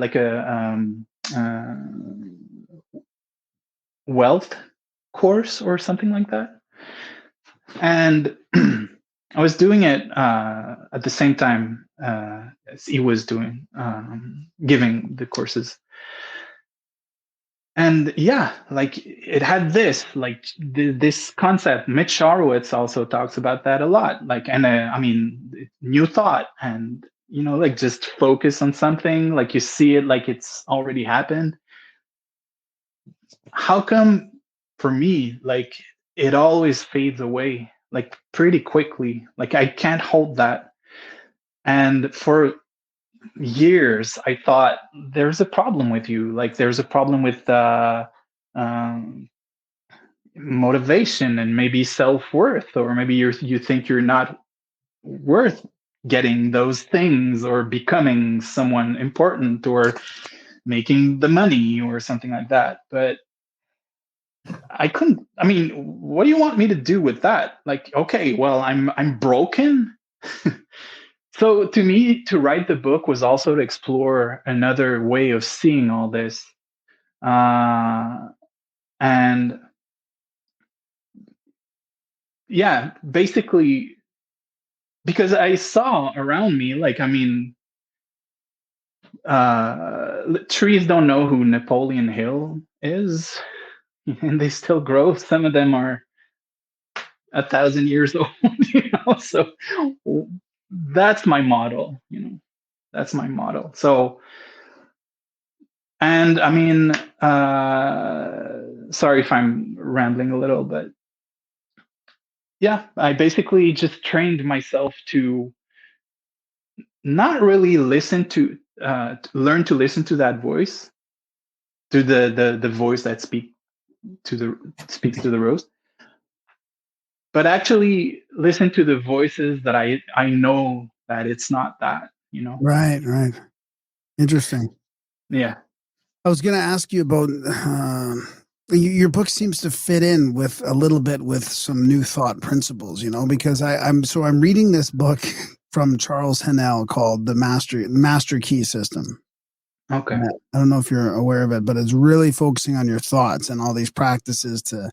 wealth course or something like that, and I was doing it at the same time as he was doing, giving the courses. And yeah, like, it had this, like, this concept. Mitch Horowitz also talks about that a lot. Like, and I mean, new thought, and like, just focus on something, like, you see it like it's already happened. How come for me, like, it always fades away, like, pretty quickly? Like, I can't hold that. And for years, I thought, there's a problem with you. Like, there's a problem with um, motivation, and maybe self-worth, or maybe you think you're not worth getting those things, or becoming someone important, or making the money, or something like that. But I couldn't. I mean, what do you want me to do with that? Like, okay, well, I'm broken. So, to me, to write the book was also to explore another way of seeing all this, and yeah, basically, because I saw around me, like, I mean, trees don't know who Napoleon Hill is, and they still grow. Some of them are 1,000 years old, So that's my model, That's my model. So, and I mean, sorry if I'm rambling a little, but yeah, I basically just trained myself to not really listen to learn to listen to that voice, to the voice that speaks to the rose, but actually listen to the voices that I know that it's not that, you know. Right. Interesting. Yeah. I was going to ask you about your book seems to fit in with a little bit with some new thought principles, because I'm reading this book from Charles Hennell called the Master Key System. Okay. I don't know if you're aware of it, but it's really focusing on your thoughts and all these practices to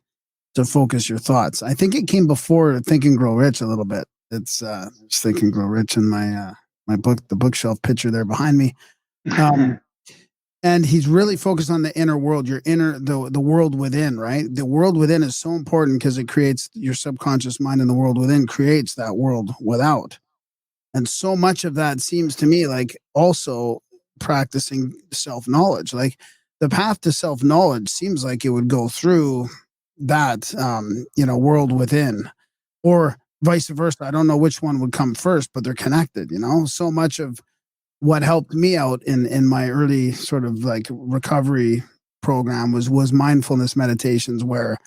focus your thoughts. I think it came before Think and Grow Rich a little bit. It's just Think and Grow Rich in my book, the bookshelf picture there behind me. And he's really focused on the inner world, your inner, the world within, right? The world within is so important because it creates your subconscious mind, and the world within creates that world without. And so much of that seems to me like also practicing self-knowledge. Like the path to self-knowledge seems like it would go through that, world within, or vice versa. I don't know which one would come first, but they're connected, so much of what helped me out in my early sort of like recovery program was mindfulness meditations, where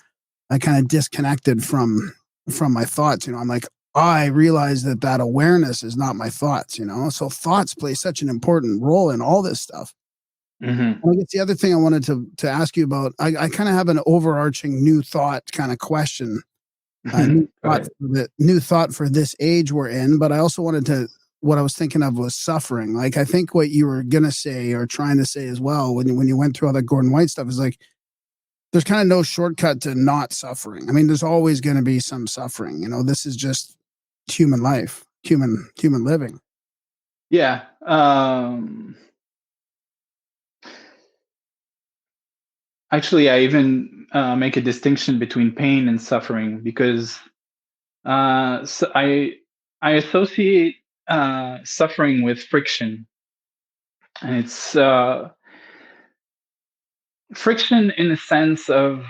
I kind of disconnected from my thoughts. I'm like, I realized that awareness is not my thoughts, so thoughts play such an important role in all this stuff. Mm-hmm. I guess the other thing I wanted to ask you about, I kind of have an overarching new thought kind of question. New thought for this age we're in, but I also what I was thinking of was suffering. Like, I think what you were going to say or trying to say as well, when you went through all that Gordon White stuff, is like, there's kind of no shortcut to not suffering. I mean, there's always going to be some suffering, this is just human life, human living. Yeah. Actually, I even make a distinction between pain and suffering, because so I associate suffering with friction, and it's friction in the sense of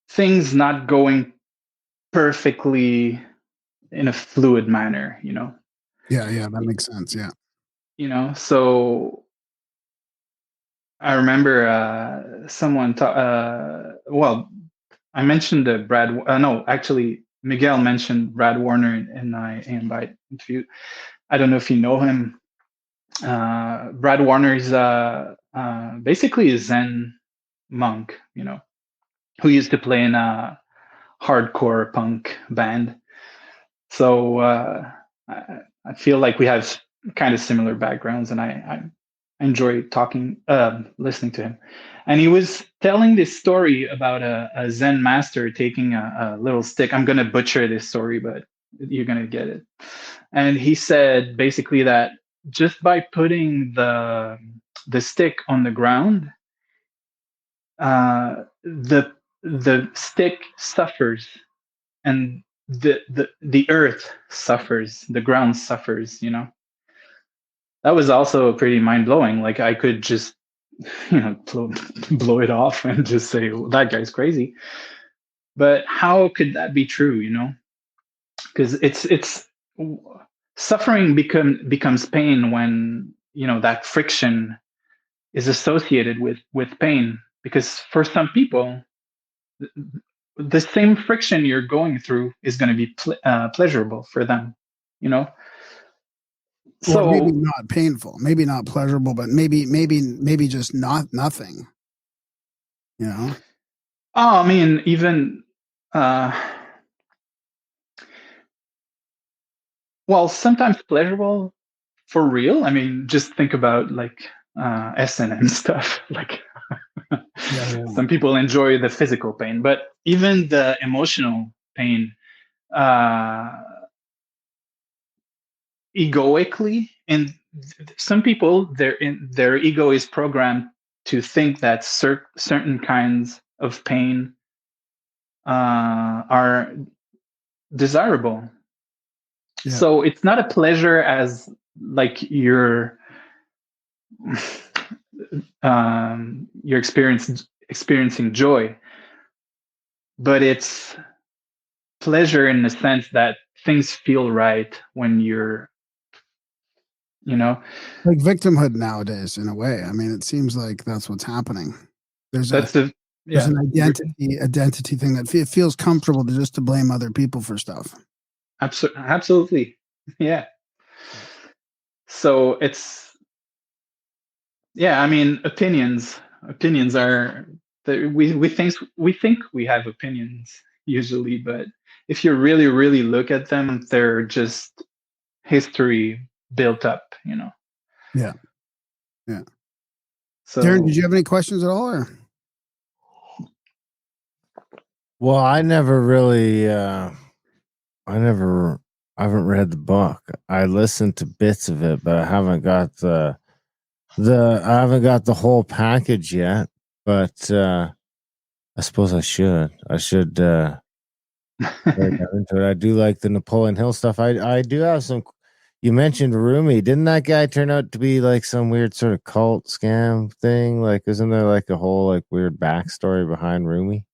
things not going perfectly in a fluid manner, Yeah, that makes sense. Yeah. So I remember someone well, I mentioned Brad. No, actually, Miguel mentioned Brad Warner in my invite interview. I don't know if you know him. Brad Warner is basically a Zen monk, who used to play in a hardcore punk band. So I feel like we have kind of similar backgrounds, and I enjoy listening to him. And he was telling this story about a Zen master taking a little stick. I'm going to butcher this story, but you're going to get it. And he said basically that just by putting the stick on the ground, the stick suffers, and the earth suffers, the ground suffers. That was also pretty mind-blowing. Like, I could just blow it off and just say, well, that guy's crazy. But how could that be true? Because it's suffering becomes pain when that friction is associated with pain. Because for some people, the same friction you're going through is going to be pleasurable for them. So, or maybe not painful, maybe not pleasurable, but maybe just nothing. Oh, I mean, even well, sometimes pleasurable for real. I mean, just think about like S&M stuff. Like, some people enjoy the physical pain, but even the emotional pain, egoically, and some people, their ego is programmed to think that certain kinds of pain are desirable. Yeah. So it's not a pleasure as like you're experiencing joy, but it's pleasure in the sense that things feel right when you're like victimhood nowadays, in a way. I mean, it seems like that's what's happening. There's Yeah. an identity thing that it feels comfortable to blame other people for stuff. Absolutely. Yeah. So it's, yeah, I mean, opinions are we think we have opinions usually, but if you really look at them, they're just history built up, Yeah. Yeah. Darren, So did you have any questions at all? Or? Well, I never really, I haven't read the book. I listened to bits of it, but I haven't got the whole package yet. But I suppose I should. I should get into it. I do like the Napoleon Hill stuff. I do have some. You mentioned Rumi. Didn't that guy turn out to be like some weird sort of cult scam thing? Like, isn't there like a whole like weird backstory behind Rumi?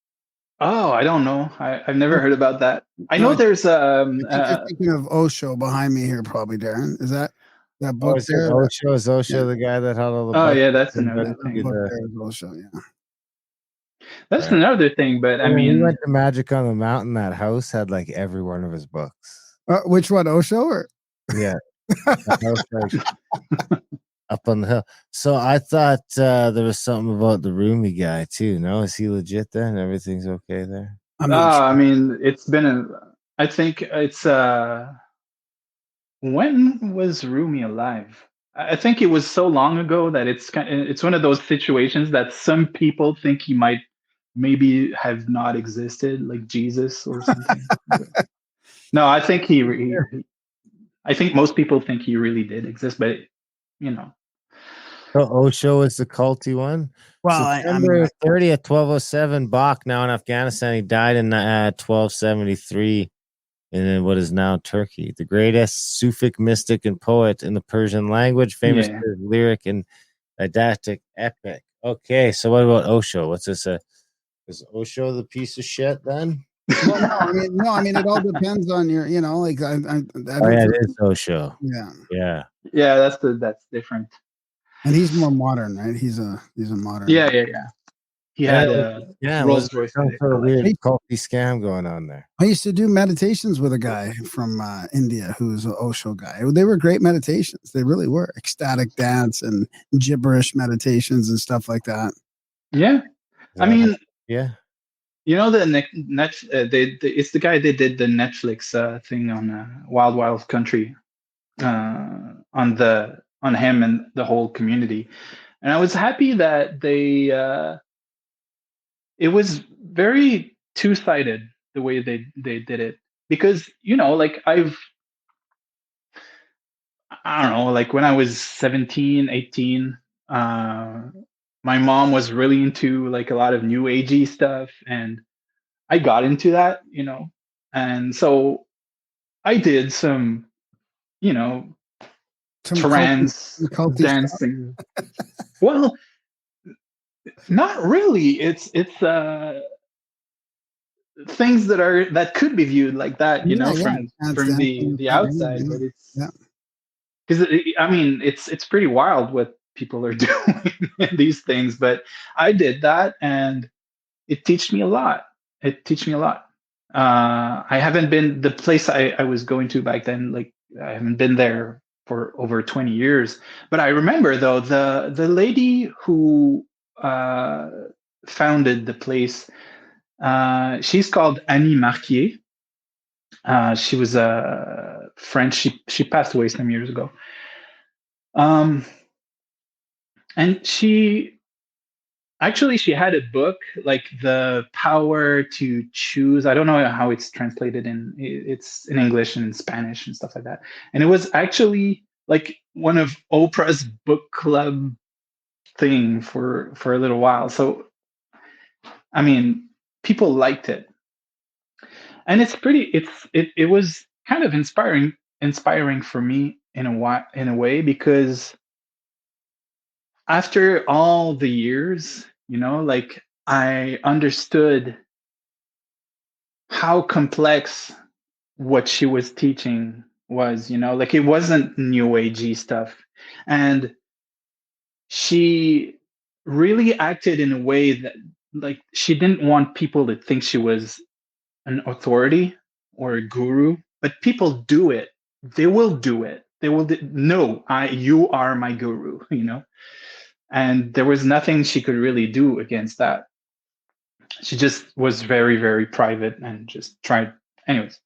oh, I don't know. I've never heard about that. I No, know there's I think you're thinking of Osho behind me here, probably, Darren. Is that book Is it there? Osho? Is Osho Yeah. the guy that had all the oh buttons yeah, that's and another That thing. book the, there is Osho, yeah. That's Right. another thing, but I when we mean, went to Magic on the Mountain, that house had like every one of his books. Which one, Osho or? Yeah, that house like up on the hill. So I thought there was something about the Roomy guy too. No, is he legit then? Everything's okay there? I'm not sure. I mean, it's been I think it's when was Rumi alive? I think it was so long ago that it's one of those situations that some people think he might maybe have not existed, like Jesus or something. No, I think I think most people think he really did exist, but you know. So Osho is the culty one. Well, September 30th, 1207, Bach, now in Afghanistan. He died in 1273 in what is now Turkey. The greatest Sufic mystic and poet in the Persian language, famous Yeah. for his lyric and didactic epic. Okay, so what about Osho? What's this? Is Osho the piece of shit then? well, no, I mean, it all depends on your, like I Oh yeah, it is Osho. yeah, Yeah. Yeah, that's different. and he's more modern, right? He's a modern. Yeah. He had Yeah, Rolls was Royce some sort of collection. weird culty scam going on there. I used to do meditations with a guy from India who's an Osho guy. They were great meditations. They really were ecstatic dance and gibberish meditations and stuff like that. Yeah, I mean, yeah. You know the it's the guy that did the Netflix thing on Wild Wild Country on him and the whole community, and I was happy that they it was very two-sided the way they did it, because like I don't know, like when I was 17, 18, my mom was really into like a lot of new agey stuff, and I got into that, and so I did some, Some trance culty dancing. Well, not really. It's things that could be viewed like that, from the outside, but it's because I mean it's pretty wild what people are doing in these things. But I did that, and it teach me a lot. It teach me a lot. I haven't been the place I was going to back then. Like I haven't been there for over 20 years. But I remember though the lady who founded the place. She's called Annie Marquier. She was a French. She passed away some years ago. And she had a book, like The Power to Choose. I don't know how it's translated it's in English and in Spanish and stuff like that. And it was actually like one of Oprah's book club thing for a little while. So, I mean, people liked it. And it was kind of inspiring for me in a way, because after all the years, like I understood how complex what she was teaching was, like it wasn't new agey stuff. And she really acted in a way like she didn't want people to think she was an authority or a guru, but people do it. They will do it. They will no, you are my guru, and there was nothing she could really do against that. She just was very, very private and just tried anyways.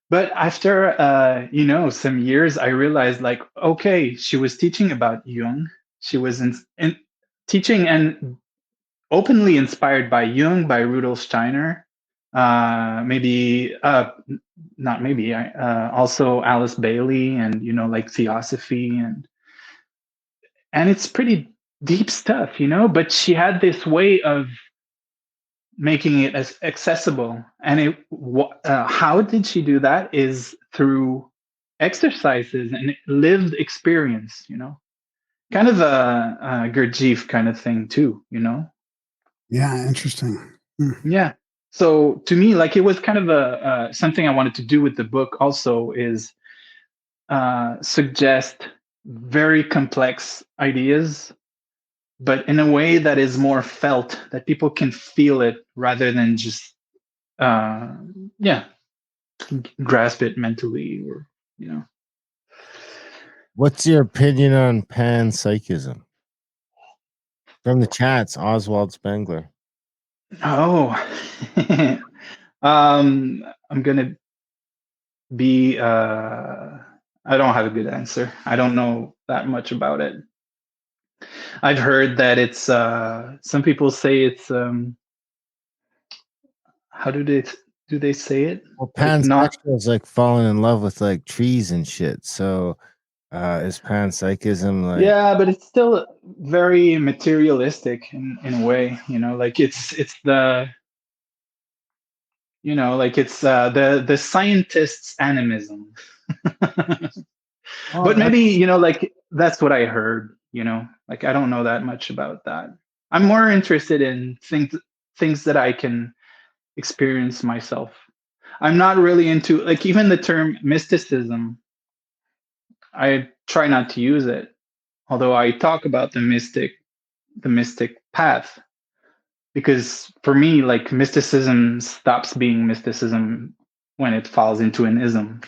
But after some years, I realized, like, okay, she was teaching about Jung. She was in teaching and openly inspired by Jung, by Rudolf Steiner, maybe not maybe also Alice Bailey, and like Theosophy, and it's pretty deep stuff, but she had this way of making it as accessible. And how did she do that? Is through exercises and lived experience, kind of a Gurdjieff kind of thing too, Yeah, interesting. Yeah. So to me, like, it was kind of a something I wanted to do with the book also, is suggest very complex ideas, but in a way that is more felt, that people can feel it rather than just grasp it mentally, or What's your opinion on panpsychism? From the chats, Oswald Spengler. Oh, I'm gonna be I don't have a good answer. I don't know that much about it. I've heard that it's some people say it's how do they say it? Well, Like, not pansexual is like falling in love with like trees and shit. So is panpsychism like yeah, but it's still very materialistic in a way, like it's the like it's the scientist's animism. Oh, But maybe, like, that's what I heard, like, I don't know that much about that. I'm more interested in things that I can experience myself. I'm not really into, like, even the term mysticism. I try not to use it, although I talk about the mystic path, because for me, like, mysticism stops being mysticism when it falls into an ism.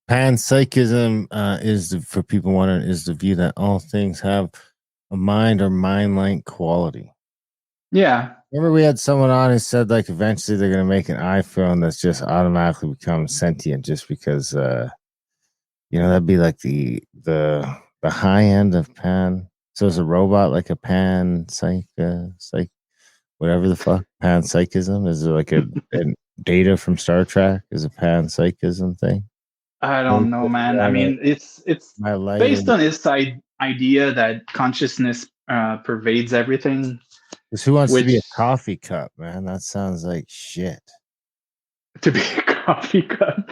panpsychism for people wondering, is the view that all things have a mind or mind-like quality. Yeah. Remember we had someone on who said like eventually they're gonna make an iPhone that's just automatically becomes sentient just because that'd be like the high end of pan. So is a robot like a psych whatever the fuck panpsychism? Is it like a data from Star Trek is a panpsychism thing? I don't know, man. I mean, it's My light based on this idea that consciousness pervades everything. Because who wants to be a Which coffee cup, man? That sounds like shit, to be a coffee cup.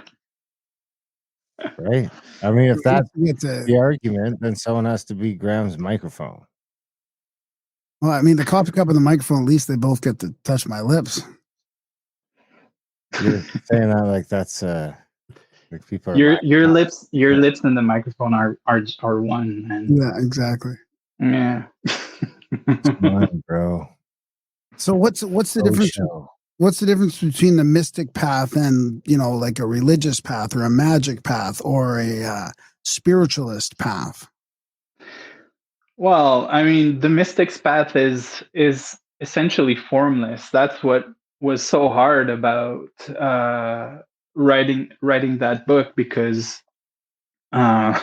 right? I mean, if that's it's a, the argument, then someone has to be Graham's microphone. well, I mean, the coffee cup and the microphone, at least they both get to touch my lips. You're saying that like that's like people are Your lips and the microphone are one, man. Yeah, exactly. Yeah. mine, bro. So what's the difference? What's the difference between the mystic path and, like a religious path or a magic path or a spiritualist path? Well, I mean, the mystic's path is essentially formless. That's what was so hard about writing that book, because I'm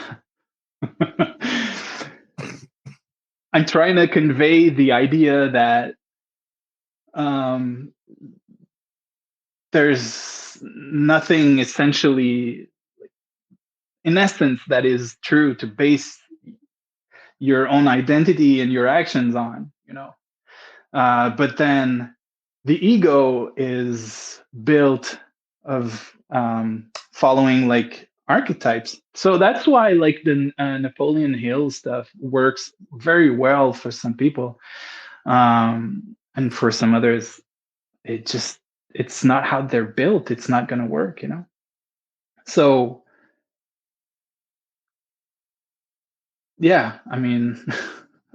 trying to convey the idea that there's nothing essentially, in essence, that is true to base your own identity and your actions on, but then the ego is built of following like archetypes. So that's why like the Napoleon Hill stuff works very well for some people, and for some others it's not how they're built. It's not going to work, so yeah, I mean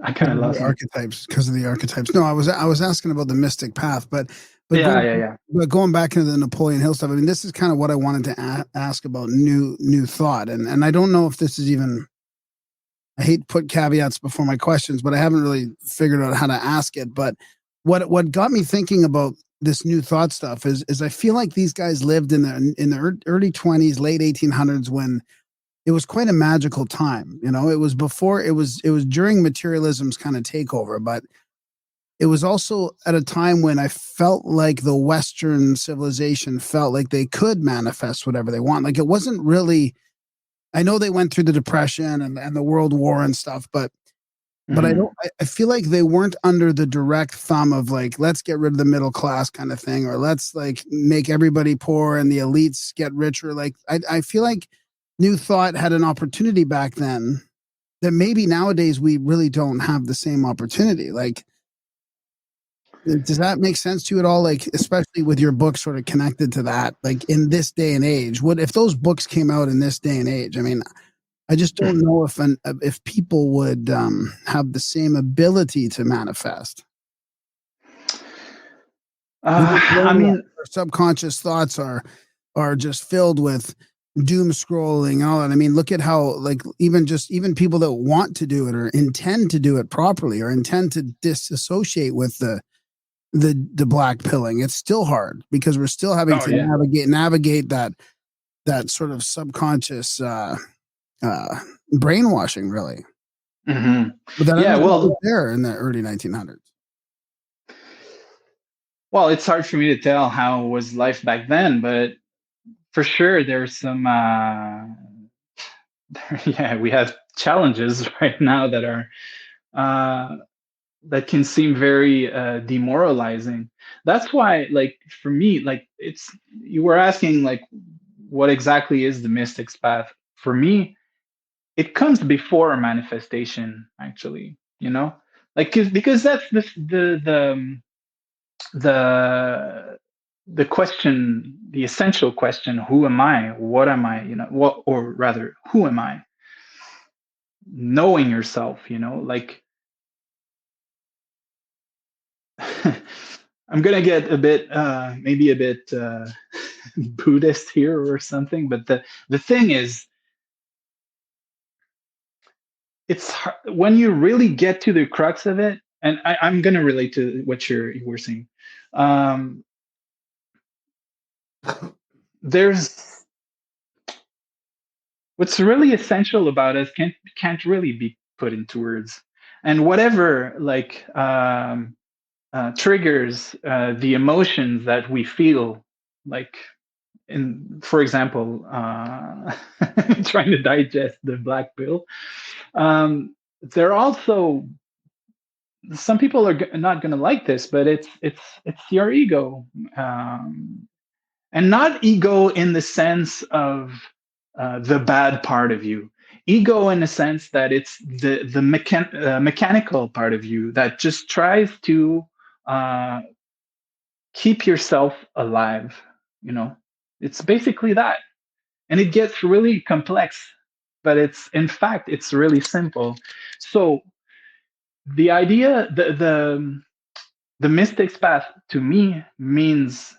I kind of lost The me. archetypes, because of the archetypes. No, I was asking about the mystic path, but Yeah, going, yeah, yeah. but going back into the Napoleon Hill stuff. I mean, this is kind of what I wanted to ask about new thought, and I don't know if this is even. I hate to put caveats before my questions, but I haven't really figured out how to ask it. But what got me thinking about this new thought stuff is I feel like these guys lived in the early 20s, late 1800s, when it was quite a magical time. You know, it was before, it was during materialism's kind of takeover, but it was also at a time when I felt like the Western civilization felt like they could manifest whatever they want. Like, it wasn't really. I know they went through the Depression and the World War and stuff, but I Mhm. don't. I feel like they weren't under the direct thumb of, like, let's get rid of the middle class kind of thing, or let's, like, make everybody poor and the elites get richer. Like, I feel like New Thought had an opportunity back then that maybe nowadays we really don't have the same opportunity. Like, does that make sense to you at all? Like, especially with your book sort of connected to that, like, in this day and age, what if those books came out in this day and age? I mean, I just don't know if people would have the same ability to manifest. You know, today I mean, our subconscious thoughts are just filled with doom scrolling and all that. I mean, look at how, like, even people that want to do it or intend to do it properly or intend to disassociate with the black pilling. It's still hard because we're still having oh to yeah. navigate that sort of subconscious uh, brainwashing, really. Hmm. But then I Yeah. don't think it Well, was there in the early 1900s. well, it's hard for me to tell how was life back then, but for sure there's some. Yeah, we have challenges right now that are uh, that can seem very demoralizing. That's why, like, for me, like, it's, you were asking, like, what exactly is the mystic's path? For me, it comes before a manifestation, actually. Like, because that's the the question, the essential question: who am I? What am I? What, or rather, who am I? Knowing yourself. Like, I'm gonna get a bit, maybe a bit Buddhist here or something, but the thing is, it's hard, when you really get to the crux of it, and I'm gonna relate to what you were saying. Um, there's what's really essential about us can't really be put into words, and whatever, like, triggers the emotions that we feel, like, for example, trying to digest the black pill. They're also, some people are not going to like this, but it's your ego, um, and not ego in the sense of the bad part of you. Ego in the sense that it's the mechanical part of you that just tries to uh, keep yourself alive. You know, it's basically that, and it gets really complex, but it's, in fact, it's really simple. So the idea, the mystic's path to me means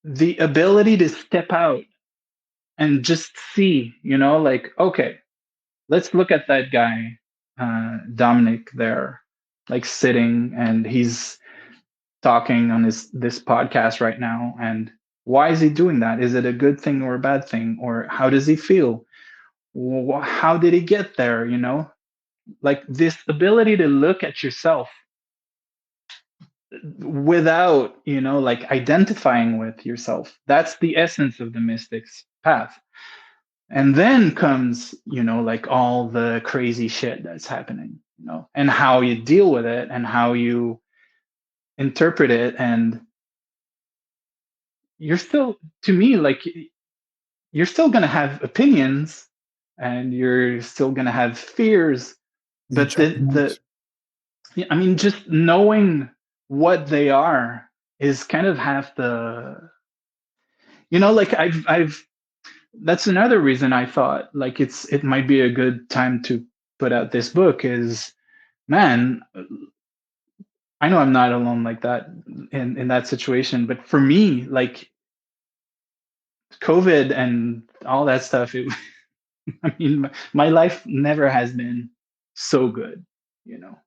the ability to step out and just see, like, okay, let's look at that guy, Dominic, there, like, sitting, and he's talking on this podcast right now. And why is he doing that? Is it a good thing or a bad thing? Or how does he feel? How did he get there? Like, this ability to look at yourself without, like, identifying with yourself. That's the essence of the mystic's path. And then comes, like, all the crazy shit that's happening, and how you deal with it and how you interpret it. And you're still, to me, like, you're still going to have opinions, and you're still going to have fears, The but judgments. I mean, just knowing what they are is kind of half the, like, I've that's another reason I thought, like, it might be a good time to put out this book is, man, I know I'm not alone like that in that situation, but for me, like COVID and all that stuff, I mean, my life never has been so good, you know.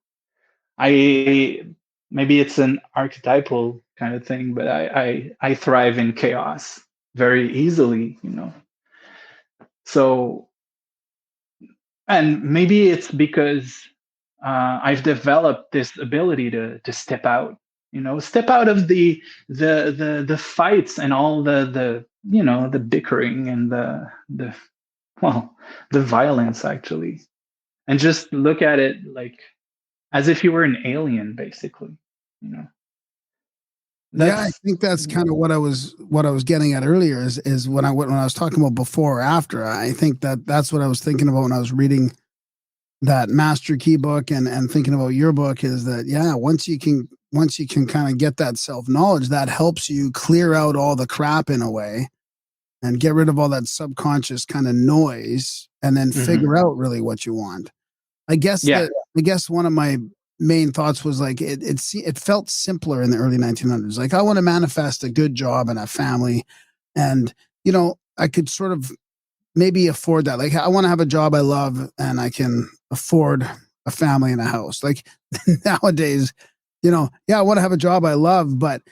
I maybe it's an archetypal kind of thing, but I thrive in chaos very easily, you know. So, and maybe it's because I've developed this ability to step out, you know, step out of the fights and all the you know, the bickering and the well, the violence actually, and just look at it like as if you were an alien, basically, you know. Yeah, I That's think that's kind of what I was getting at earlier is when I was talking about before or after. I think that's what I was thinking about when I was reading that Master Key book and thinking about your book is that yeah, once you can kind of get that self-knowledge, that helps you clear out all the crap in a way and get rid of all that subconscious kind of noise and then mhm. figure out really what you want. I guess Yeah. that I guess one of my main thoughts was like it felt simpler in the early 1900s. Like I want to manifest a good job and a family, and I could sort of maybe afford that. Like I want to have a job I love and I can afford a family and a house. Like nowadays, yeah, I want to have a job I love, but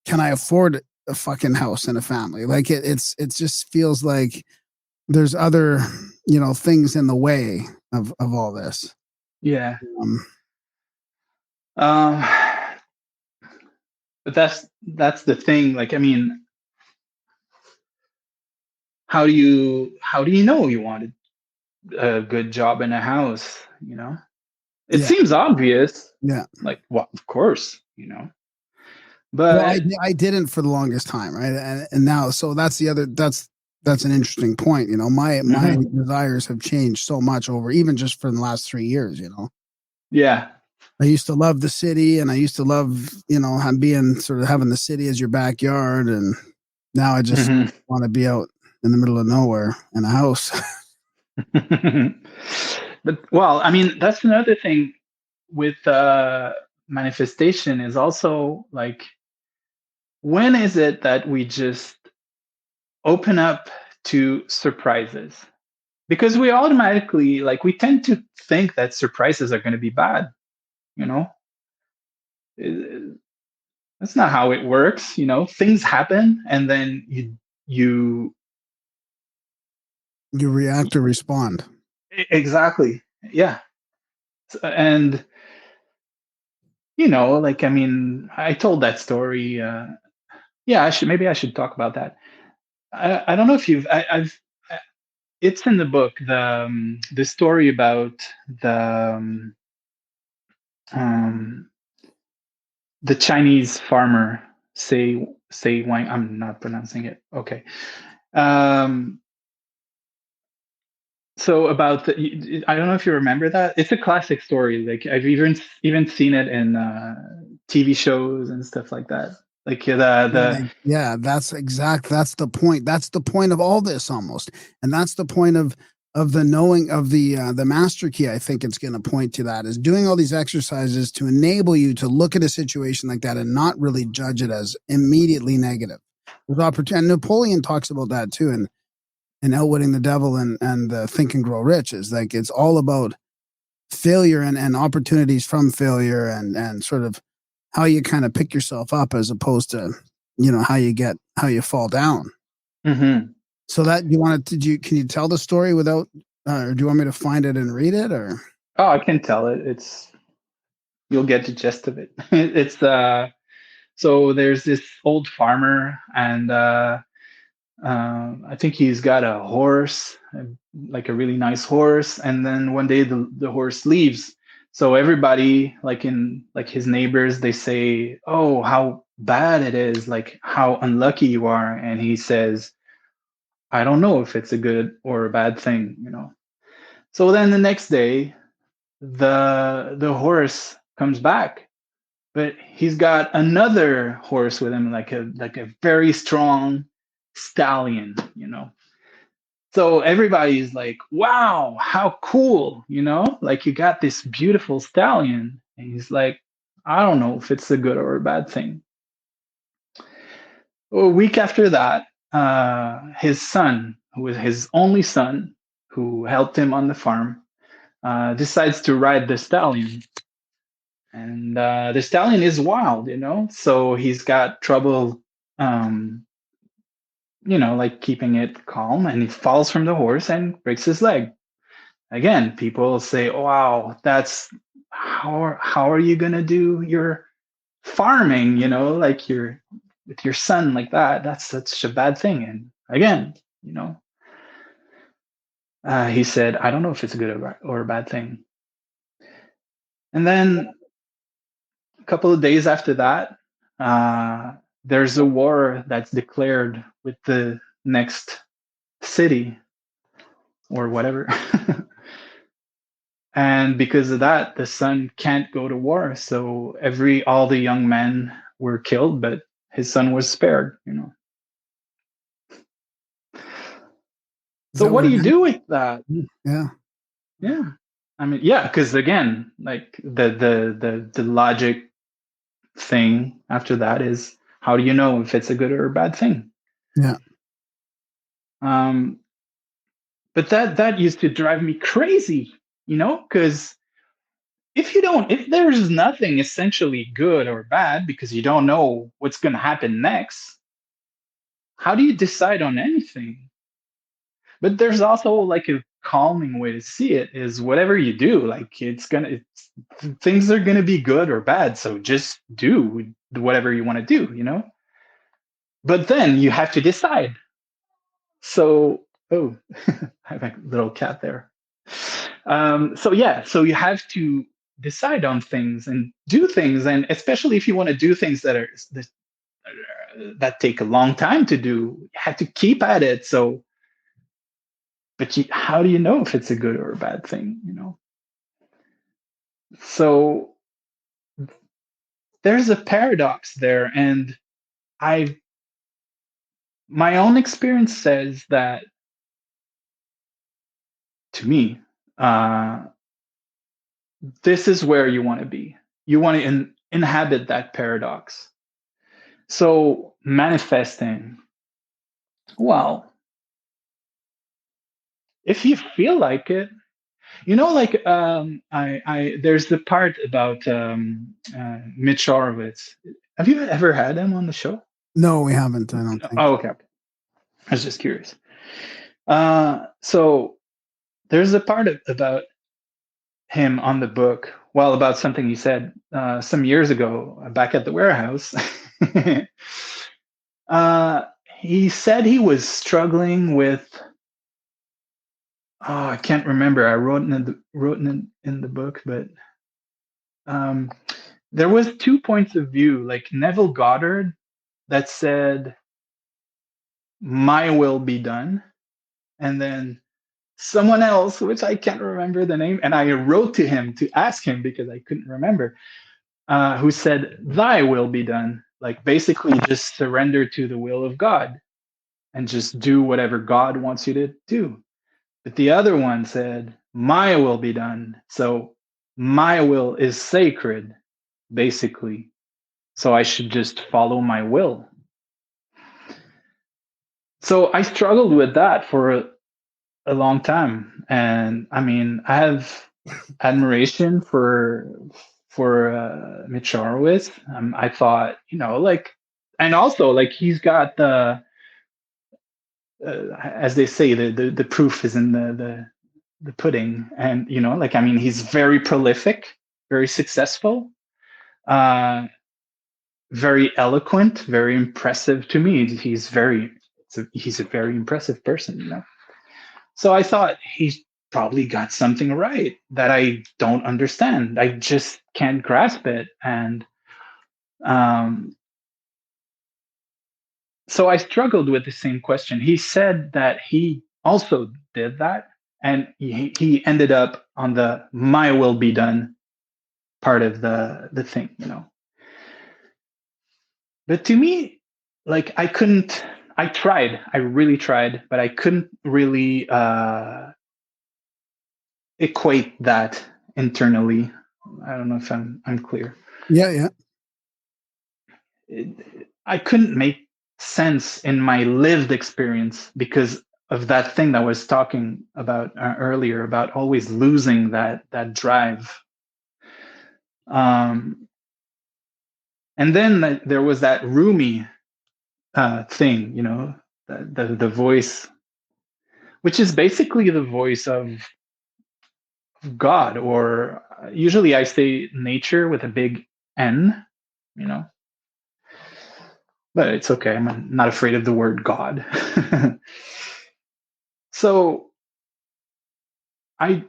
can I afford a fucking house and a family? Like it just feels like there's other things in the way of all this. Yeah. Um, Um, but that's the thing. Like, I mean, how do you know you wanted a good job in a house? You know, it yeah, seems obvious. yeah. Like, well, of course, you know, Well, but I didn't for the longest time, right? And now, so that's an interesting point. My mhm. desires have changed so much over even just for the last 3 years. Yeah. I used to love the city, and I used to love being sort of having the city as your backyard, and now I just Mhm. want to be out in the middle of nowhere in a house. But well, I mean, that's another thing with manifestation is also like, when is it that we just open up to surprises? Because we automatically, like, we tend to think that surprises are going to be bad, you know. Uh, that's not how it works, you know. Things happen and then you You react or respond. exactly, yeah. And you know, like, I mean, I told that story. Yeah, I should talk about that. I don't know if it's in the book, the story about the um, the Chinese farmer, say Wang. I'm not pronouncing it. Okay. Um, so about I don't know if you remember that. It's a classic story. Like, I've even seen it in TV shows and stuff like that. Like the Yeah, that's the point. That's the point of all this almost. And that's the point of the knowing of the master key. I think it's going to point to that is doing all these exercises to enable you to look at a situation like that and not really judge it as immediately negative. There's opportunity. Napoleon talks about that too in Outwitting the Devil and Think and Grow Rich is like it's all about failure and opportunities from failure and sort of how you kind of pick yourself up as opposed to how you fall down. Mhm. So that you want to can you tell the story without or do you want me to find it and read it or Oh, I can tell it. You'll get the gist of it. It's so there's this old farmer, and I think he's got a horse, like a really nice horse. And then one day the horse leaves. So everybody, like his neighbors, they say, "Oh, how bad it is! Like how unlucky you are." And he says, "I don't know if it's a good or a bad thing, you know." So then the next day, the horse comes back, but he's got another horse with him, like a very strong stallion, you know. So everybody's like, wow, how cool, like you got this beautiful stallion. And he's like, I don't know if it's a good or a bad thing. A week after that, his son, who was his only son, who helped him on the farm, decides to ride the stallion. And the stallion is wild, so he's got trouble, like keeping it calm, and he falls from the horse and breaks his leg. Again, people say, wow, that's how are you going to do your farming, like with your son like that? That's such a bad thing. And again, he said, I don't know if it's a good or a bad thing. And then a couple of days after that, there's a war that's declared with the next city or whatever. And because of that, the son can't go to war. So all the young men were killed, but his son was spared, So what do you do with that? Yeah. Yeah. I mean, yeah, because again, like the logic thing after that is, how do you know if it's a good or a bad thing? Yeah. But that used to drive me crazy, because if there's nothing essentially good or bad because you don't know what's going to happen next, how do you decide on anything? But there's also like a calming way to see it is whatever you do, like things are going to be good or bad. So just do whatever you want to do, but then you have to decide. So, I have a little cat there. So you have to decide on things and do things, and especially if you want to do things that take a long time to do, you have to keep at it. So, but how do you know if it's a good or a bad thing? So there's a paradox there, and my own experience says that, to me, this is where you want to be. You want to inhabit that paradox. So manifesting, well, if you feel like it, like I there's the part about Mitch Horowitz. Have you ever had him on the show? No, we haven't. I don't think. Oh, okay. I was just curious. So there's a part about him on the book, about something he said some years ago back at the warehouse. He said he was struggling with, I can't remember. I wrote in the book, but there was 2 points of view, like Neville Goddard that said, "My will be done," and then someone else, which I can't remember the name, and I wrote to him to ask him because I couldn't remember, who said, "Thy will be done." Like basically just surrender to the will of God and just do whatever God wants you to do. But the other one said, "My will be done." So my will is sacred, basically. So I should just follow my will. So I struggled with that for a long time. And I mean, I have admiration for Mitch Horowitz. I thought, and also like he's got the, as they say, the proof is in the pudding, and he's very prolific, very successful, very eloquent, very impressive to me. He's a very impressive person, So I thought he's probably got something right that I don't understand. I just can't grasp it. And so I struggled with the same question. He said that he also did that, and he ended up on the "my will be done" part of the thing, But to me, like I I really tried, but I couldn't really equate that internally. I don't know if I'm clear. Yeah. I couldn't make sense in my lived experience because of that thing that I was talking about earlier, about always losing that drive. And then there was that Rumi thing, the voice, which is basically the voice of God, or usually I say nature with a big N, you know, but it's okay. I'm not afraid of the word God. So I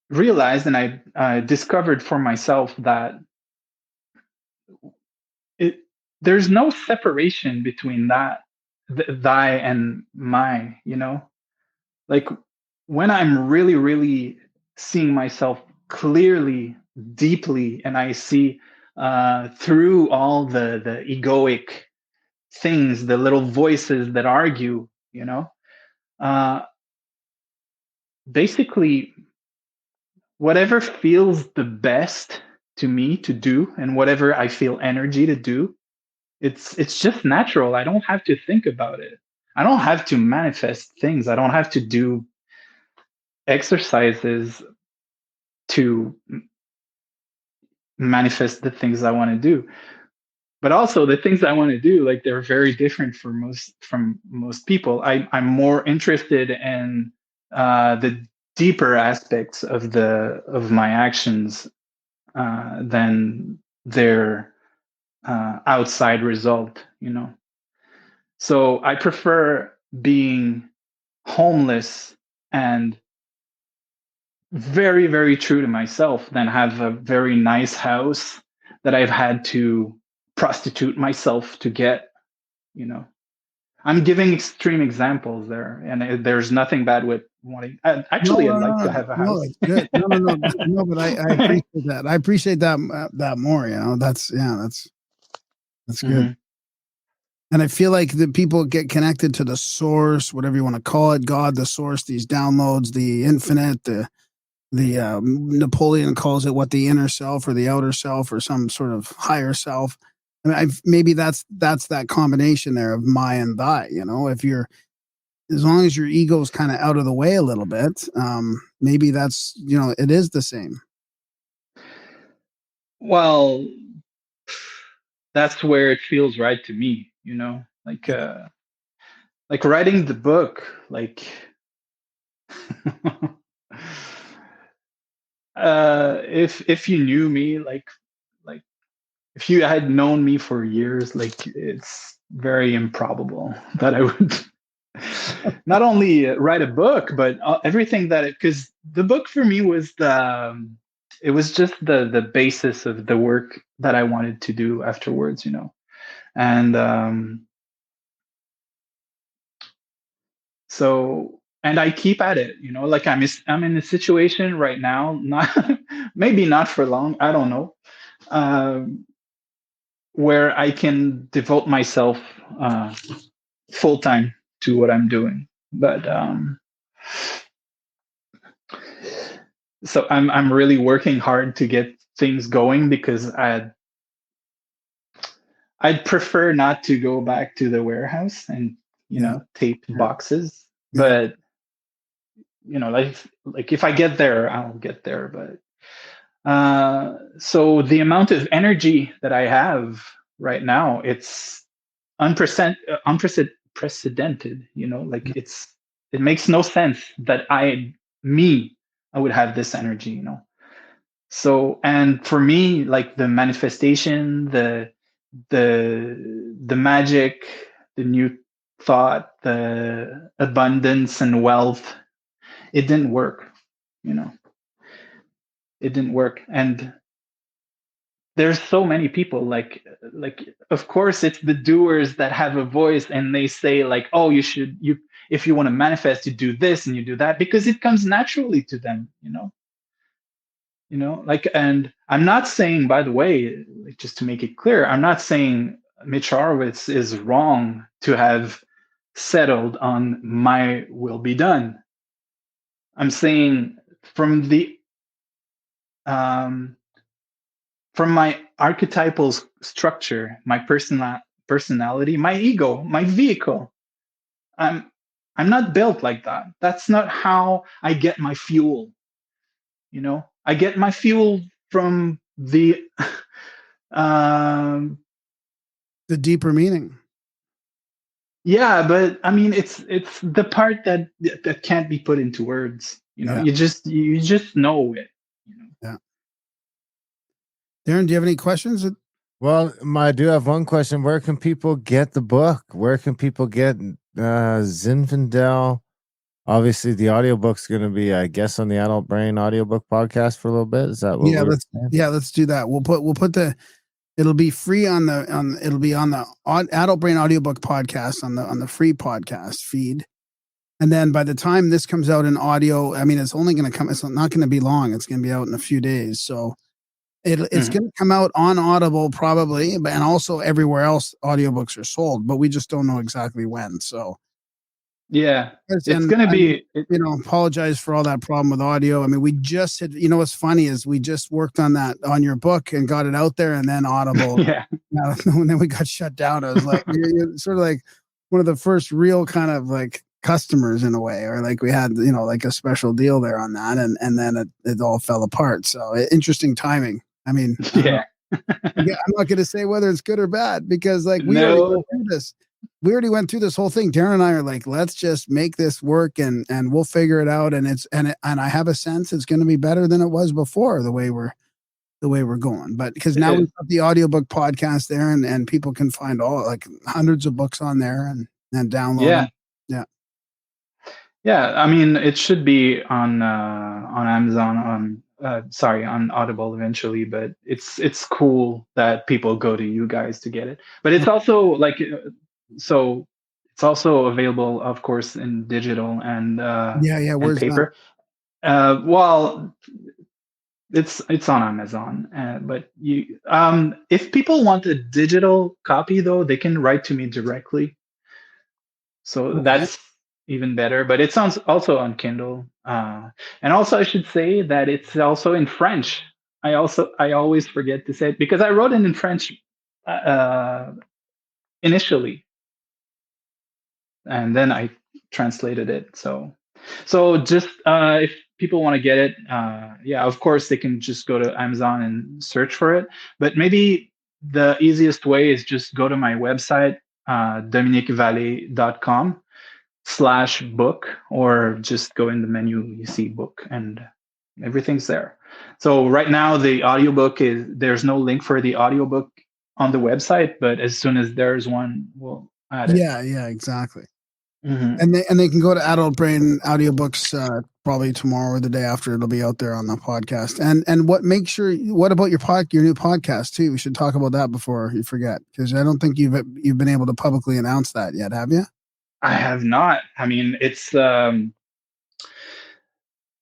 realized and I discovered for myself that there's no separation between that thy and my, like when I'm really, really seeing myself clearly, deeply, and I see through all the egoic things, the little voices that argue, uh, basically whatever feels the best to me to do and whatever I feel energy to do, it's just natural. I don't have to think about it. I don't have to manifest things. I don't have to do exercises to manifest the things I want to do. But also the things I want to do, like they're very different from most people. I'm more interested in the deeper aspects of my actions than their outside result, So I prefer being homeless and very, very true to myself than have a very nice house that I've had to prostitute myself to get, I'm giving extreme examples there, and there's nothing bad with wanting. Actually, I'd like to have a No, house. it's good. No, but I appreciate that. I appreciate that more. That's good. Mhm. And I feel like the people get connected to the source, whatever you want to call it, God, the source, these downloads, the infinite, the Napoleon calls it what, the inner self or the outer self or some sort of higher self. I mean, maybe that's that combination there of my and thy. If you're, as long as your ego's kind of out of the way a little bit, maybe that's, it is the same. Well, that's where it feels right to me, like writing the book, like if you knew me, like if you had known me for years, like it's very improbable that I would not only write a book, but everything that because the book for me was it was just the basis of the work that I wanted to do afterwards, and so and I keep at it, like I'm in a situation right now, not maybe not for long, I don't know, where I can devote myself full time to what I'm doing. But so I'm really working hard to get things going because I'd prefer not to go back to the warehouse and tape boxes. But like if I get there, I'll get there. But so the amount of energy that I have right now, it's unprecedented. Like it makes no sense that I would have this energy. So, and for me, like the manifestation, the magic, the new thought, the abundance and wealth, it didn't work. It didn't work. And there's so many people like of course it's the doers that have a voice and they say like, oh, you if you want to manifest, you do this and you do that because it comes naturally to them, like, and I'm not saying, by the way, like, just to make it clear, I'm not saying Mitch Horowitz is wrong to have settled on my will be done. I'm saying from the um, from my archetypal structure, my personality, my ego, my vehicle. I'm I'm not built like that. That's not how I get my fuel. I get my fuel from the um The deeper meaning. yeah, but I mean it's the part that can't be put into words. Yeah. You just know it. Yeah. Darren, do you have any questions? Well, I do have one question. Where can people get the book? Where can people get Zinfaendel? Obviously, the audiobook's going to be, I guess, on the Adult Brain audiobook podcast for a little bit. Is that what Yeah, we're let's do that. We'll put it'll be free it'll be on the Adult Brain audiobook podcast on the free podcast feed. And then by the time this comes out in audio, I mean it's not going to be long. It's going to be out in a few days. So it's going to come out on Audible probably, and also everywhere else audiobooks are sold, but we just don't know exactly when. So Yeah, it's and gonna be. apologize for all that problem with audio. I mean, we just had, what's funny is we just worked on on your book and got it out there, and then Audible. Yeah, And then we got shut down. I was like, you're sort of like one of the first real kind of like customers in a way, or like we had, like a special deal there on that, and then it all fell apart. So interesting timing. I mean, yeah. I'm not going to say whether it's good or bad because like we already went through this. We already went through this whole thing. Darren and I are like, let's just make this work and we'll figure it out. And I have a sense it's going to be better than it was before the way we're going. But because now we've got the audiobook podcast there and people can find all like hundreds of books on there and download them. Yeah. Yeah, I mean, it should be on Amazon, on Audible eventually. But it's cool that people go to you guys to get it. But it's also like, so it's also available, of course, in digital and Where's paper. Well, it's on Amazon. But if people want a digital copy, though, they can write to me directly. So that's even better, but it sounds also on Kindle. And also I should say that it's also in French. I always forget to say it because I wrote it in French initially, and then I translated it. So just if people want to get it, of course they can just go to Amazon and search for it. But maybe the easiest way is just go to my website, dominicvallee.com/book, or just go in the menu, you see book, and everything's there. So right now the audiobook there's no link for the audiobook on the website, but as soon as there's one, we'll add it. Yeah, exactly. Mm-hmm. And they can go to Adult Brain Audiobooks probably tomorrow or the day after. It'll be out there on the podcast. And what about your new podcast too? We should talk about that before you forget, because I don't think you've been able to publicly announce that yet, have you? I have not. I mean, it's I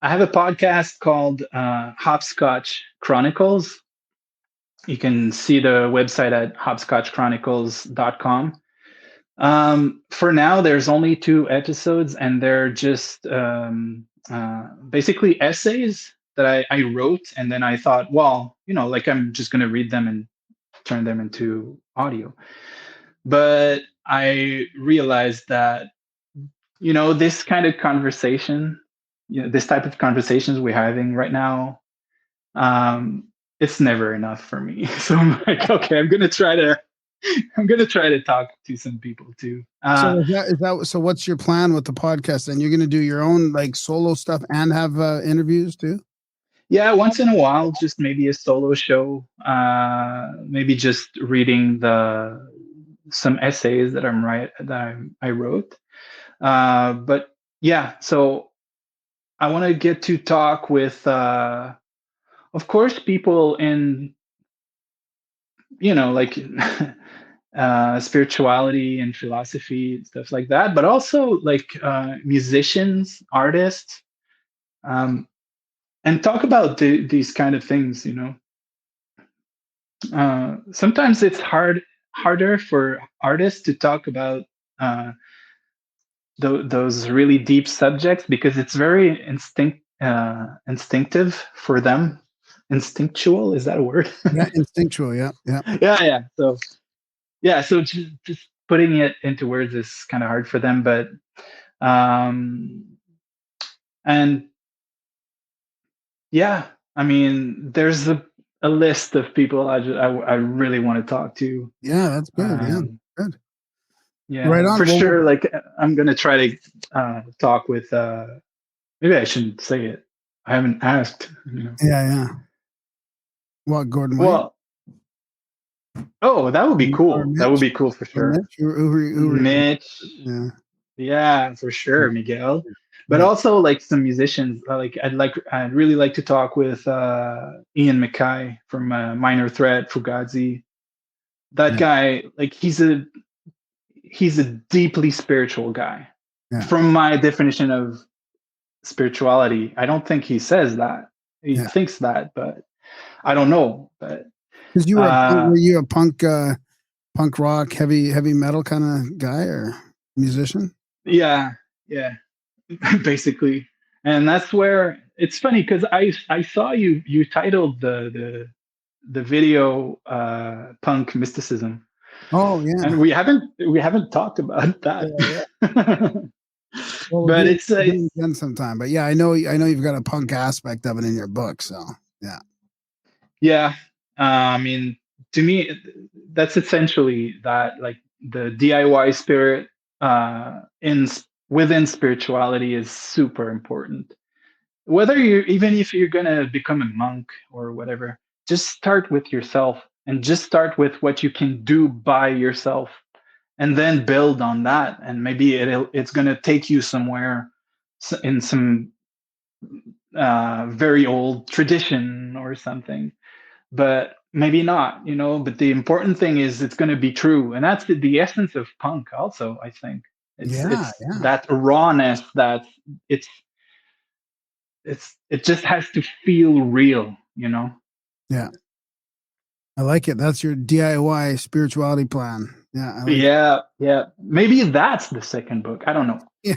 have a podcast called Hopscotch Chronicles. You can see the website at hopscotchchronicles.com. For now, there's only 2 episodes, and they're just basically essays that I wrote, and then I thought, well, like I'm just going to read them and turn them into audio. But I realized that, this kind of conversation, this type of conversations we're having right now, it's never enough for me. So I'm like, okay, I'm gonna try to talk to some people too. So so what's your plan with the podcast? And you're going to do your own like solo stuff and have interviews too? Yeah, once in a while, just maybe a solo show. Maybe just reading some essays that I wrote. But yeah, so I want to get to talk with, of course, people in, like spirituality and philosophy and stuff like that, but also like musicians, artists, and talk about these kind of things. Sometimes it's hard harder for artists to talk about those really deep subjects because it's very instinctive for them. Instinctual, is that a word? Yeah, instinctual. Yeah, yeah, Yeah. So just putting it into words is kind of hard for them, but and yeah, I mean, there's a list of people I really want to talk to. yeah. That's good. Yeah, Um, good. yeah, Right on. for Well, sure. Like I'm gonna try to talk with. Maybe I shouldn't say it. I haven't asked. yeah, yeah. What, Gordon White? Well, oh, that would be Or cool. That would Mitch? be cool for Or sure. Mitch? Who Mitch, yeah. yeah, for sure, Miguel. But Yeah. also like some musicians. I'd really like to talk with Ian Mackay from Minor Threat, Fugazi. That Yeah. guy, like he's a deeply spiritual guy. Yeah. From my definition of spirituality, I don't think he says that. He Yeah. thinks that, but I don't know. But Because were you a punk rock, heavy metal kind of guy or musician? yeah, basically. And that's where it's funny because I saw you titled the video punk mysticism, Oh yeah. and we haven't talked about that. Well, But we'll it's do it again sometime. But yeah, I know you've got a punk aspect of it in your book. So yeah. yeah. I mean, to me, that's essentially that. Like the DIY spirit within spirituality is super important. Whether even if you're gonna become a monk or whatever, just start with yourself and just start with what you can do by yourself, and then build on that. And maybe it's gonna take you somewhere in some very old tradition or something, but maybe not. But the important thing is it's going to be true, and that's the essence of punk also, I think. It's Yeah. that rawness, that it's it just has to feel real. Yeah. I like it. That's your DIY spirituality plan. Yeah. I like Yeah, maybe that's the second book, I don't know. Yeah.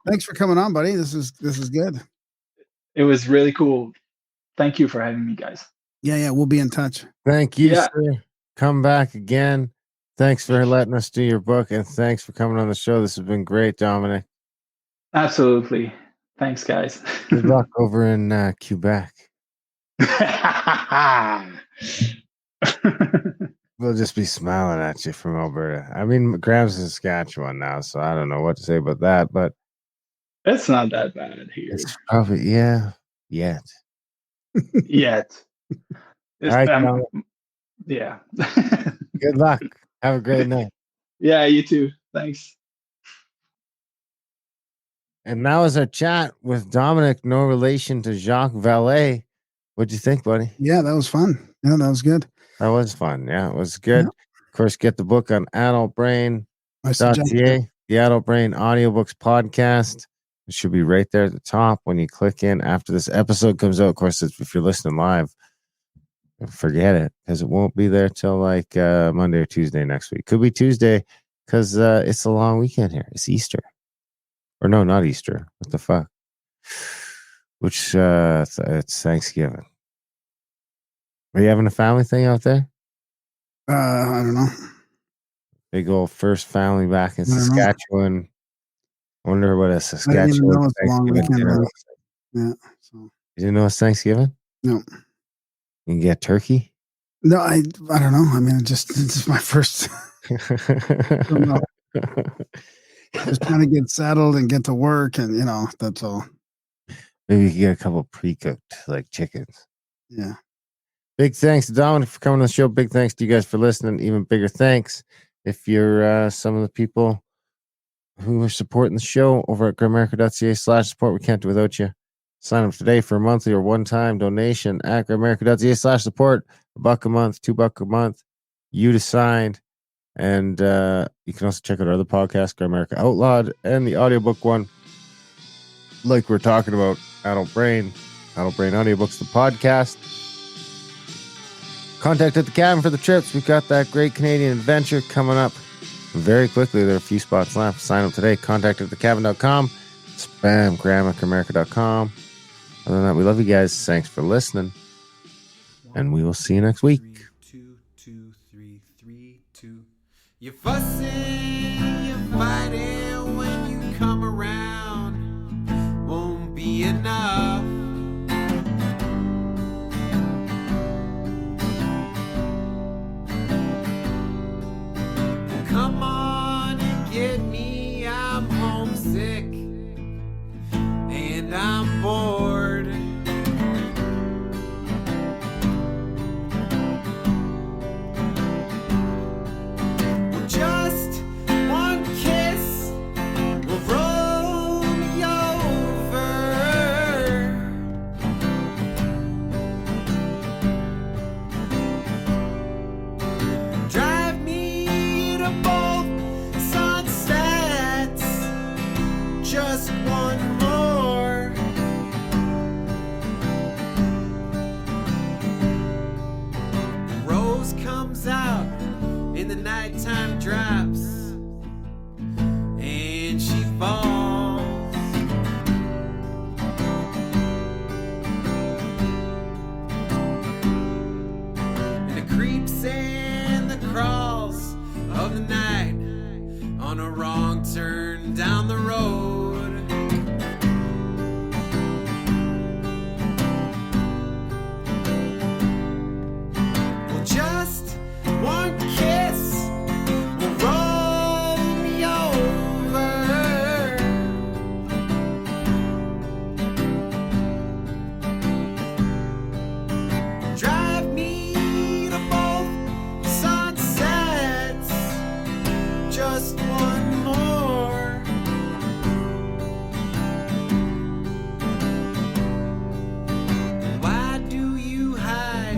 Thanks for coming on, buddy. This is good. It was really cool. Thank you for having me, guys. Yeah. We'll be in touch. Thank you, Yeah. sir. Come back again. Thanks for letting us do your book, and thanks for coming on the show. This has been great, Dominic. Absolutely. Thanks, guys. Good luck over in Quebec. We'll just be smiling at you from Alberta. I mean, Graham's in Saskatchewan now, so I don't know what to say about that, but It's not that bad here it's probably, yet. yet. All right, Dominic. Yeah. Good luck. Have a great night. Yeah, you too. Thanks. And that was our chat with Dominic, no relation to Jacques Vallee. What'd you think, buddy? Yeah, that was fun. Yeah, that was good. That was fun. Yeah, it was good. Yeah. Of course, get the book on adultbrain.ca, the Adult Brain Audiobooks podcast. It should be right there at the top when you click in after this episode comes out. Of course, if you're listening live, forget it because it won't be there till like Monday or Tuesday next week. Could be Tuesday because it's a long weekend here. It's Easter. Or no, not Easter. What the fuck? Which it's Thanksgiving. Are you having a family thing out there? I don't know. Big old first family back in I don't know. Saskatchewan. I wonder what a I didn't even Saskatchewan know it's a long Thanksgiving weekend. dinner Really. looks like. Yeah. So You didn't know it's Thanksgiving? no. You can get turkey? No, I don't know. I mean, it's just my first. don't know. Just trying to get settled and get to work, and that's all. Maybe you can get a couple pre-cooked like chickens. Yeah. Big thanks to Dominic for coming on the show. Big thanks to you guys for listening. Even bigger thanks if you're some of the people who are supporting the show over at grimerica.ca/support. We can't do without you. Sign up today for a monthly or one-time donation at grimerica.ca/support. $1 a month, $2 a month. You decide. And you can also check out our other podcast, Grimerica Outlawed, and the audiobook one. Like we're talking about, Adult Brain Audiobooks, the podcast. Contact at the cabin for the trips. We've got that great Canadian adventure coming up very quickly. There are a few spots left. Sign up today. Contact at thecabin.com. Spamgrammacamerica.com. Other than that, we love you guys. Thanks for listening. And we will see you next week. 2, 2, 3, 3, 2. You're fussing, you're fighting when you come around. Won't be enough. Come on and get me, I'm homesick and I'm bored. Just one kiss will roll me over. Drive me to both sunsets. Just one more. Rose comes out in the nighttime drops, and she falls. And the creeps and the crawls of the night on a wrong turn down the road. Well, just one kiss will roll me over. Drive me to both sunsets. Just one more. Why do you hide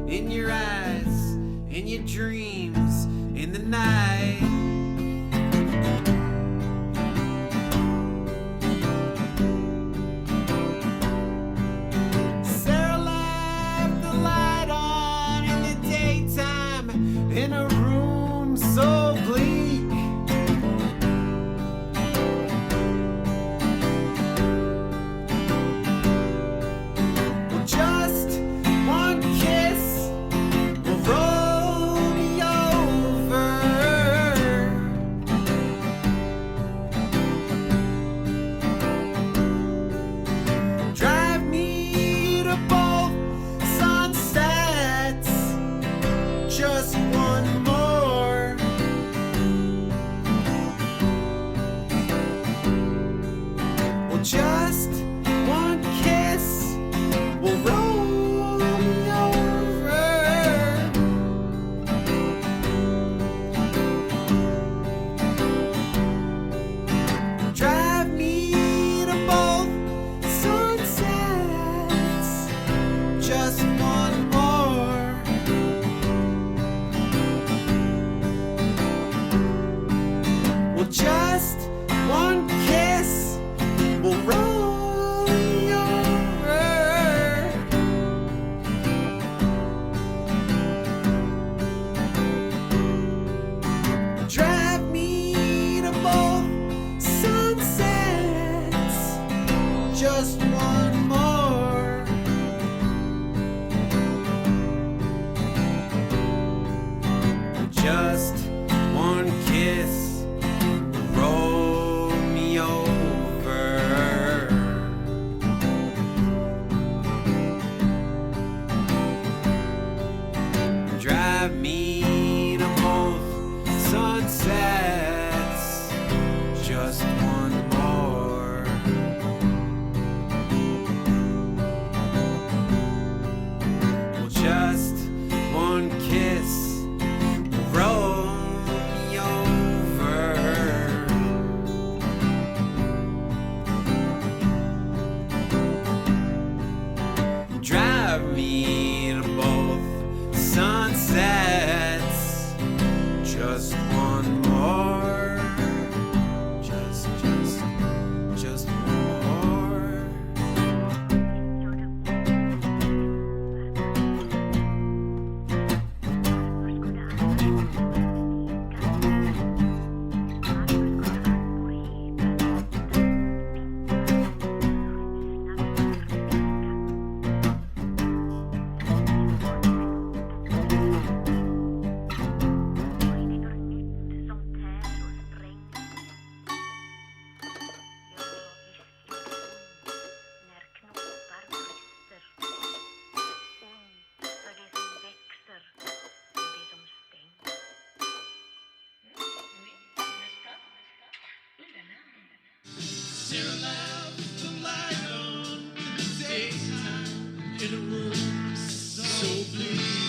in your eyes, in your dreams, in the night? Sarah left the light on in the daytime in a room so bleak. Well, just one kiss will roll me over. Drive me to both sunsets. Just one more. Well, just one kiss will roll me over. Drive me to both sunsets. Just one more. Well, just one kiss will roll me over. Drive me to both sunsets. Just one more. Just one kiss will roll me over. Drive me to both sunsets. Just one more. Turn the light on in the daytime in a room so bleak.